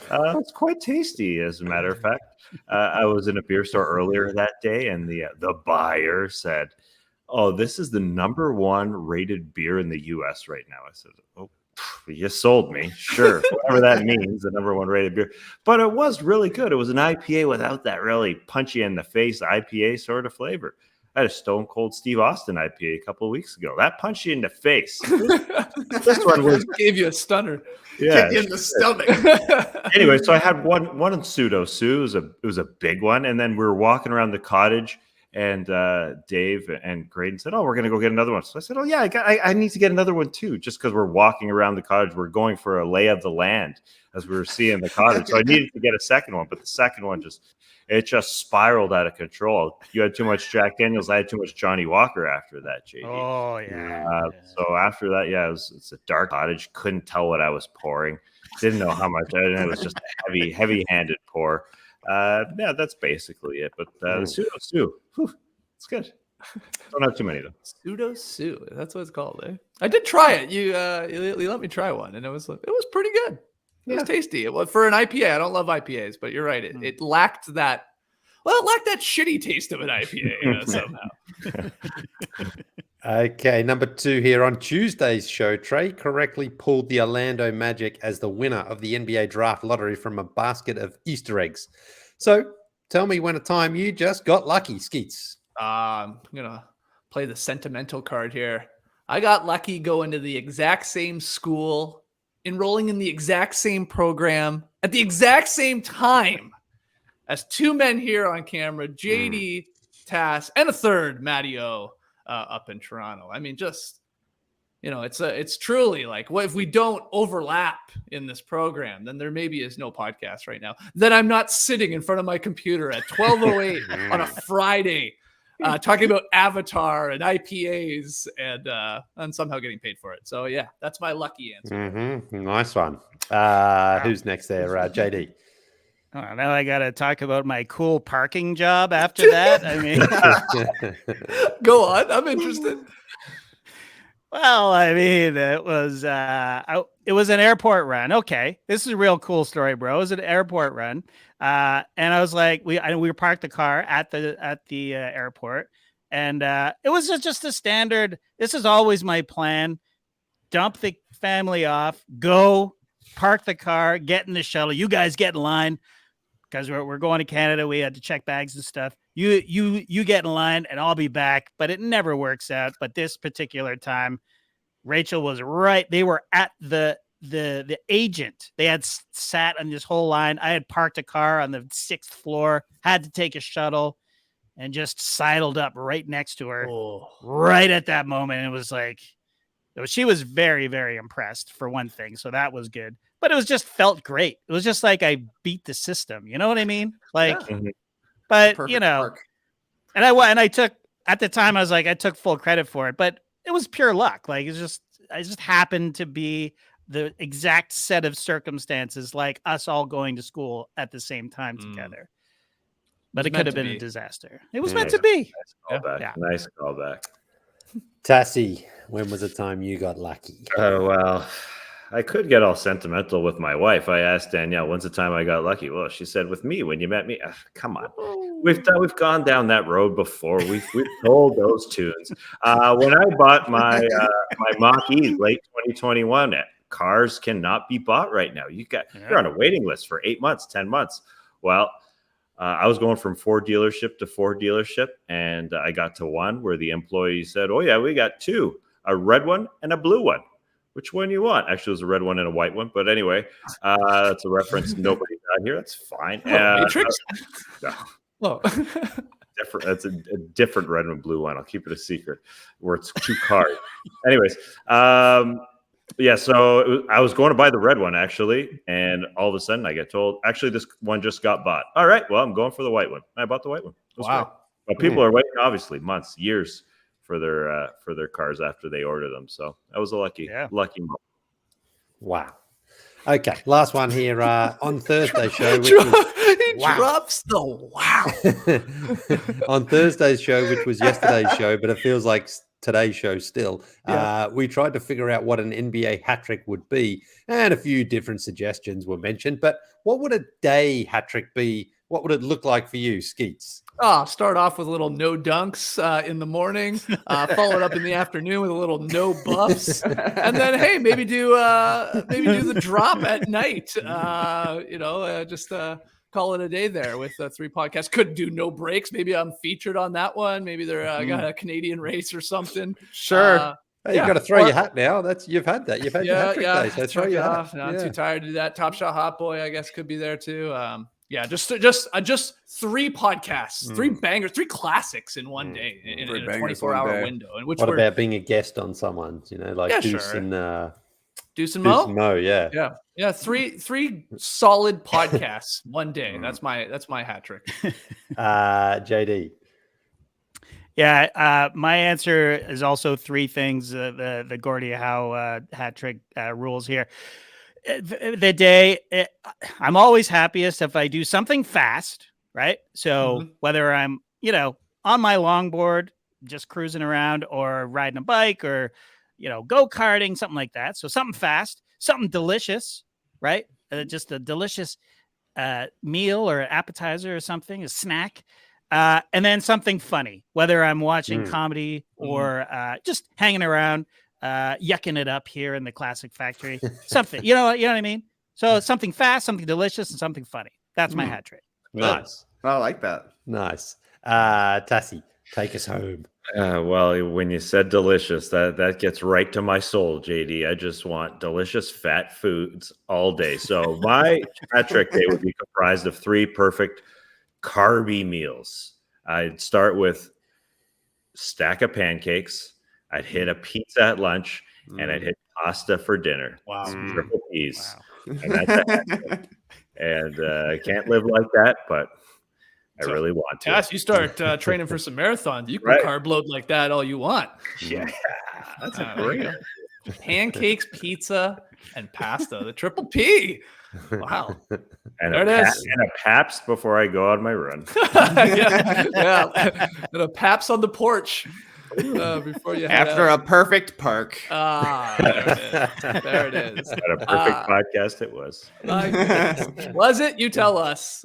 S4: It's quite tasty, as a matter of fact. I was in a beer store earlier that day, and the buyer said, "Oh, this is the #1 rated beer in the U.S. right now." I said, "Oh, you sold me. Sure, whatever that means, the #1 rated beer." But it was really good. It was an IPA without that really punchy in the face IPA sort of flavor. I had a Stone Cold Steve Austin IPA a couple of weeks ago. That punched you in the face. This one was
S3: gave you a stunner.
S4: Yeah,
S5: Kick you in the stomach.
S4: Anyway, so I had one in Pseudo Sue. It was a big one, and then we were walking around the cottage, and Dave and Graydon said, "Oh, we're gonna go get another one." So I said, "Oh yeah, I need to get another one too." Just because we're walking around the cottage, we're going for a lay of the land as we were seeing the cottage. So I needed to get a second one, but the second one just spiraled out of control. You had too much Jack Daniels. I had too much Johnny Walker after that, JD.
S1: Oh yeah.
S4: So after that, it's a dark cottage. Couldn't tell what I was pouring. Didn't know how much. It was just a heavy-handed pour. Yeah, that's basically it. But the Pseudo Sue, it's good. Don't have too many though.
S3: Pseudo Sue, that's what it's called. Eh? I did try it. You let me try one, and it was pretty good. It was tasty. It was for an IPA. I don't love IPAs, but you're right. It lacked that. Well, it lacked that shitty taste of an IPA somehow.
S6: Okay, #2 here on Tuesday's show. Trey correctly pulled the Orlando Magic as the winner of the NBA draft lottery from a basket of Easter eggs. So tell me when a time you just got lucky, Skeets.
S3: I'm gonna play the sentimental card here. I got lucky going to the exact same school, enrolling in the exact same program at the exact same time as two men here on camera, JD, Tass, and a third, Matty O, up in Toronto. I mean, just, it's truly like, what if we don't overlap in this program, then there maybe is no podcast right now. Then I'm not sitting in front of my computer at 12:08 on a Friday talking about Avatar and IPAs and somehow getting paid for it. So yeah, that's my lucky answer.
S6: Nice one. Who's next there, JD?
S1: Oh, now I got to talk about my cool parking job after that. I mean,
S3: go on. I'm interested.
S1: Well, I mean, it was an airport run. Okay, this is a real cool story, bro. It was an airport run, and I was like, we parked the car at the airport, and it was just a standard. This is always my plan: dump the family off, go park the car, get in the shuttle. You guys get in line because we're going to Canada. We had to check bags and stuff. You get in line and I'll be back, but it never works out. But this particular time, Rachel was right. They were at the agent. They had sat on this whole line. I had parked a car on the 6th floor, had to take a shuttle. and just sidled up right next to her right at that moment. And it was like, she was very, very impressed for one thing. So that was good. But it was just felt great. It was just like I beat the system. You know what I mean? Like, but
S5: Perfect
S1: you know,
S5: mark.
S1: and I took, at the time I was like, I took full credit for it, but it was pure luck. Like I just happened to be the exact set of circumstances, like us all going to school at the same time together. But it could have been a disaster. It was meant to be.
S4: Nice callback.
S1: Yeah.
S4: Nice callback.
S6: Tassie, when was the time you got lucky?
S4: Oh, well, I could get all sentimental with my wife. I asked Danielle, when's the time I got lucky? Well, she said, with me, when you met me. Come on. We've gone down that road before. We've told those tunes. When I bought my Mach-E late 2021, cars cannot be bought right now. You're on a waiting list for 8 months, 10 months. Well, I was going from Ford dealership to Ford dealership, and I got to one where the employee said, oh, yeah, we got two, a red one and a blue one. Which one you want? Actually, it was a red one and a white one. But anyway, that's a reference nobody got here. That's fine.
S3: Matrix?
S4: No. Different. That's a different red and blue one. I'll keep it a secret. Where it's two cars. Anyways, yeah. So I was going to buy the red one actually, and all of a sudden I get told, actually, this one just got bought. All right. Well, I'm going for the white one. I bought the white one. Wow. Great. But people are waiting, obviously, months, years for their cars after they order them. So that was a lucky moment.
S6: Wow. Okay, last one here on Thursday's show.
S3: Drops the wow.
S6: On Thursday's show, which was yesterday's show, but it feels like today's show still. We tried to figure out what an NBA hat trick would be, and a few different suggestions were mentioned. But what would a day hat trick be? What would it look like for you, Skeets?
S3: Start off with a little no dunks in the morning, follow it up in the afternoon with a little no buffs, and then hey, maybe do the drop at night. Just call it a day there with 3 podcasts. Could do no breaks. Maybe I'm featured on that one. Maybe they're got a Canadian race or something.
S6: Sure. Hey, you've got to throw your hat now. You've had that. You've had your hat trick day. So throw your hat.
S3: Not too tired to do that. Top Shot Hot Boy, I guess, could be there too. Just 3 podcasts, 3 bangers, 3 classics in one day in a 24-hour window. In which
S6: what about being a guest on someone? Like Deuce and
S3: Mo?
S6: Yeah.
S3: 3 solid podcasts one day. That's my hat trick.
S6: JD.
S1: Yeah, my answer is also 3 things. The Gordie Howe hat trick rules here. The day I'm always happiest if I do something fast, right? So whether I'm, on my longboard, just cruising around, or riding a bike, or, go-karting, something like that. So something fast, something delicious, right? Just a delicious meal or appetizer or something, a snack. And then something funny, whether I'm watching comedy or just hanging around, yucking it up here in the Classic Factory, something, you know what I mean? So something fast, something delicious, and something funny. That's my hat trick.
S6: Nice.
S5: I like that.
S6: Nice. Tassie, take us home.
S4: Well, when you said delicious, that gets right to my soul, JD. I just want delicious fat foods all day. So my hat trick day would be comprised of 3 perfect carby meals. I'd start with stack of pancakes. I'd hit a pizza at lunch, and I'd hit pasta for dinner.
S3: Wow.
S4: Triple P's. Wow. And that's and I can't live like that, but I really want to.
S3: Yes, you start training for some marathons. You can carb load like that all you want.
S4: Yeah, that's a great.
S3: Pancakes, pizza, and pasta. The Triple P. Wow.
S4: And there it is. And a Pabst before I go on my run.
S3: yeah. And a Pabst on the porch. Before you
S5: after a perfect park.
S3: There it is.
S4: What a perfect podcast it was.
S3: Was it? You tell us.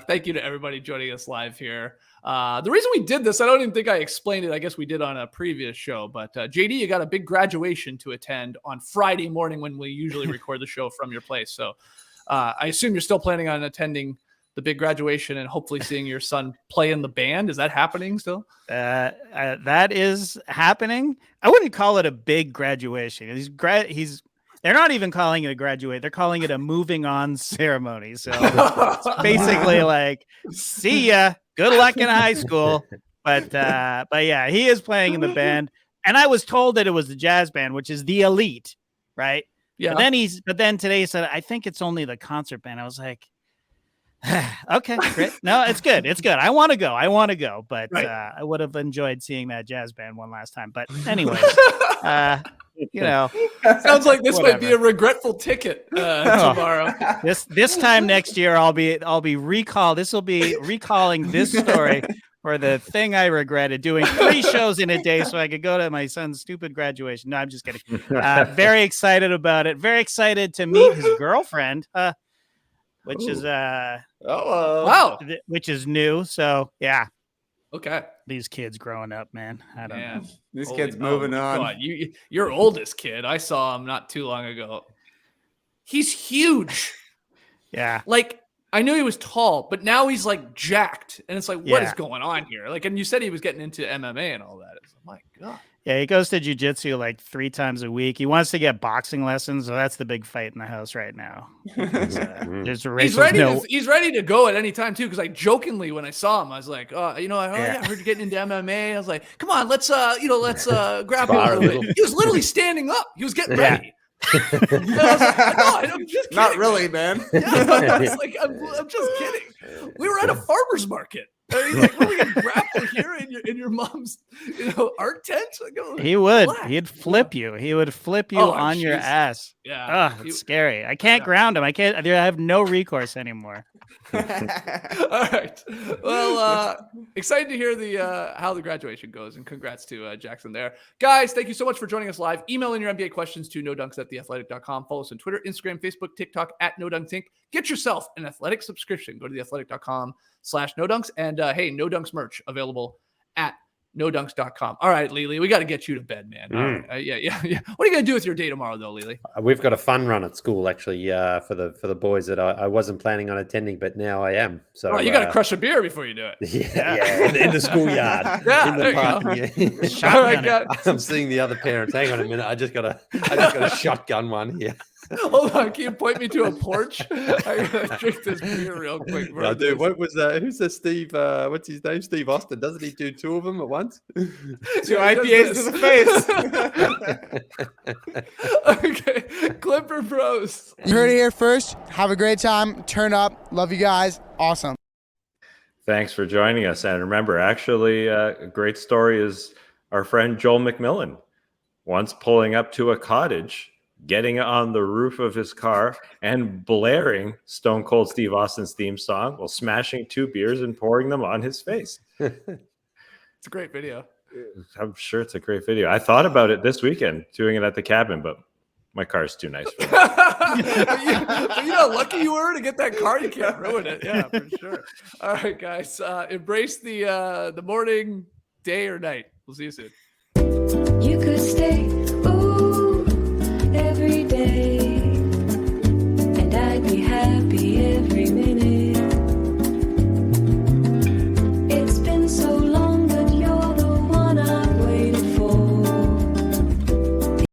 S3: Thank you to everybody joining us live here. The reason we did this, I don't even think I explained it. I guess we did on a previous show, but JD, you got a big graduation to attend on Friday morning when we usually record the show from your place. So I assume you're still planning on attending the big graduation and hopefully seeing your son play in the band. Is that happening still?
S1: That is happening. I wouldn't call it a big graduation. They're not even calling it a graduate. They're calling it a moving on ceremony. So it's basically like, see ya. Good luck in high school. But yeah, he is playing in the band. And I was told that it was the jazz band, which is the elite, right?
S3: Yeah.
S1: But then today he said, I think it's only the concert band. I was like, okay, great. No, it's good. It's good. I want to go. But I would have enjoyed seeing that jazz band one last time. But anyways,
S3: sounds like this might be a regretful ticket tomorrow.
S1: This time next year, I'll be recalled. This will be recalling this story for the thing I regretted, doing 3 shows in a day so I could go to my son's stupid graduation. No, I'm just kidding. Very excited about it. Very excited to meet his girlfriend, which is which is new. So yeah.
S3: Okay.
S1: These kids growing up, man. I don't know.
S5: These kids moving on.
S3: God, your oldest kid, I saw him not too long ago. He's huge.
S1: Yeah.
S3: Like, I knew he was tall, but now he's like jacked. And it's like, what is going on here? Like, and you said he was getting into MMA and all that. It's like, my God.
S1: Yeah, he goes to jiu-jitsu like 3 times a week. He wants to get boxing lessons, so that's the big fight in the house right now. There's a race.
S3: He's ready to go at any time too. Because like jokingly, when I saw him, I was like, I heard you getting into MMA. I was like, come on, let's grab a little bit. He was literally standing up. He was getting ready. I'm just kidding,
S5: not really, man.
S3: I was like, I'm just kidding. We were at a farmer's market. He's like, what are we gonna grapple here in your mom's art tent?
S1: He would. He'd flip you. He would flip you on your ass.
S3: Yeah.
S1: It's scary. I can't ground him. I have no recourse anymore.
S3: All right. Well, excited to hear how the graduation goes, and congrats to Jackson there. Guys, thank you so much for joining us live. Email in your NBA questions to nodunks@theathletic.com. Follow us on Twitter, Instagram, Facebook, TikTok @NoDunksInc. Get yourself an Athletic subscription. Go to theathletic.com/nodunks. And hey, No Dunks merch available at nodunks.com. All right, Lily, we got to get you to bed, man. All right. Yeah. What are you going to do with your day tomorrow, though, Lily?
S6: We've got a fun run at school, actually, for the boys that I wasn't planning on attending, but now I am. So
S3: you got to crush a beer before you do it.
S6: Yeah, in the schoolyard.
S3: Yeah,
S6: in the park.
S3: All right, guys.
S6: I'm seeing the other parents. Hang on a minute. I just got a shotgun one here.
S3: Hold on, can you point me to a porch? I gotta drink this beer real quick.
S6: No, dude, what was that? Who's the Steve? What's his name? Steve Austin. Doesn't he do 2 of them at once?
S5: 2 IPAs to the face.
S3: Okay, Clipper Bros.
S10: You heard it here first. Have a great time. Turn up. Love you guys. Awesome.
S4: Thanks for joining us. And remember, actually, a great story is our friend Joel McMillan once pulling up to a cottage, getting on the roof of his car and blaring Stone Cold Steve Austin's theme song while smashing 2 beers and pouring them on his face.
S3: It's a great video.
S4: I'm sure it's a great video. I thought about it this weekend, doing it at the cabin, but my car's too nice for that.
S3: but you know how lucky you were to get that car. You can't ruin it. Yeah, for sure. All right, guys. Embrace the morning, day, or night. We'll see you soon.
S2: You could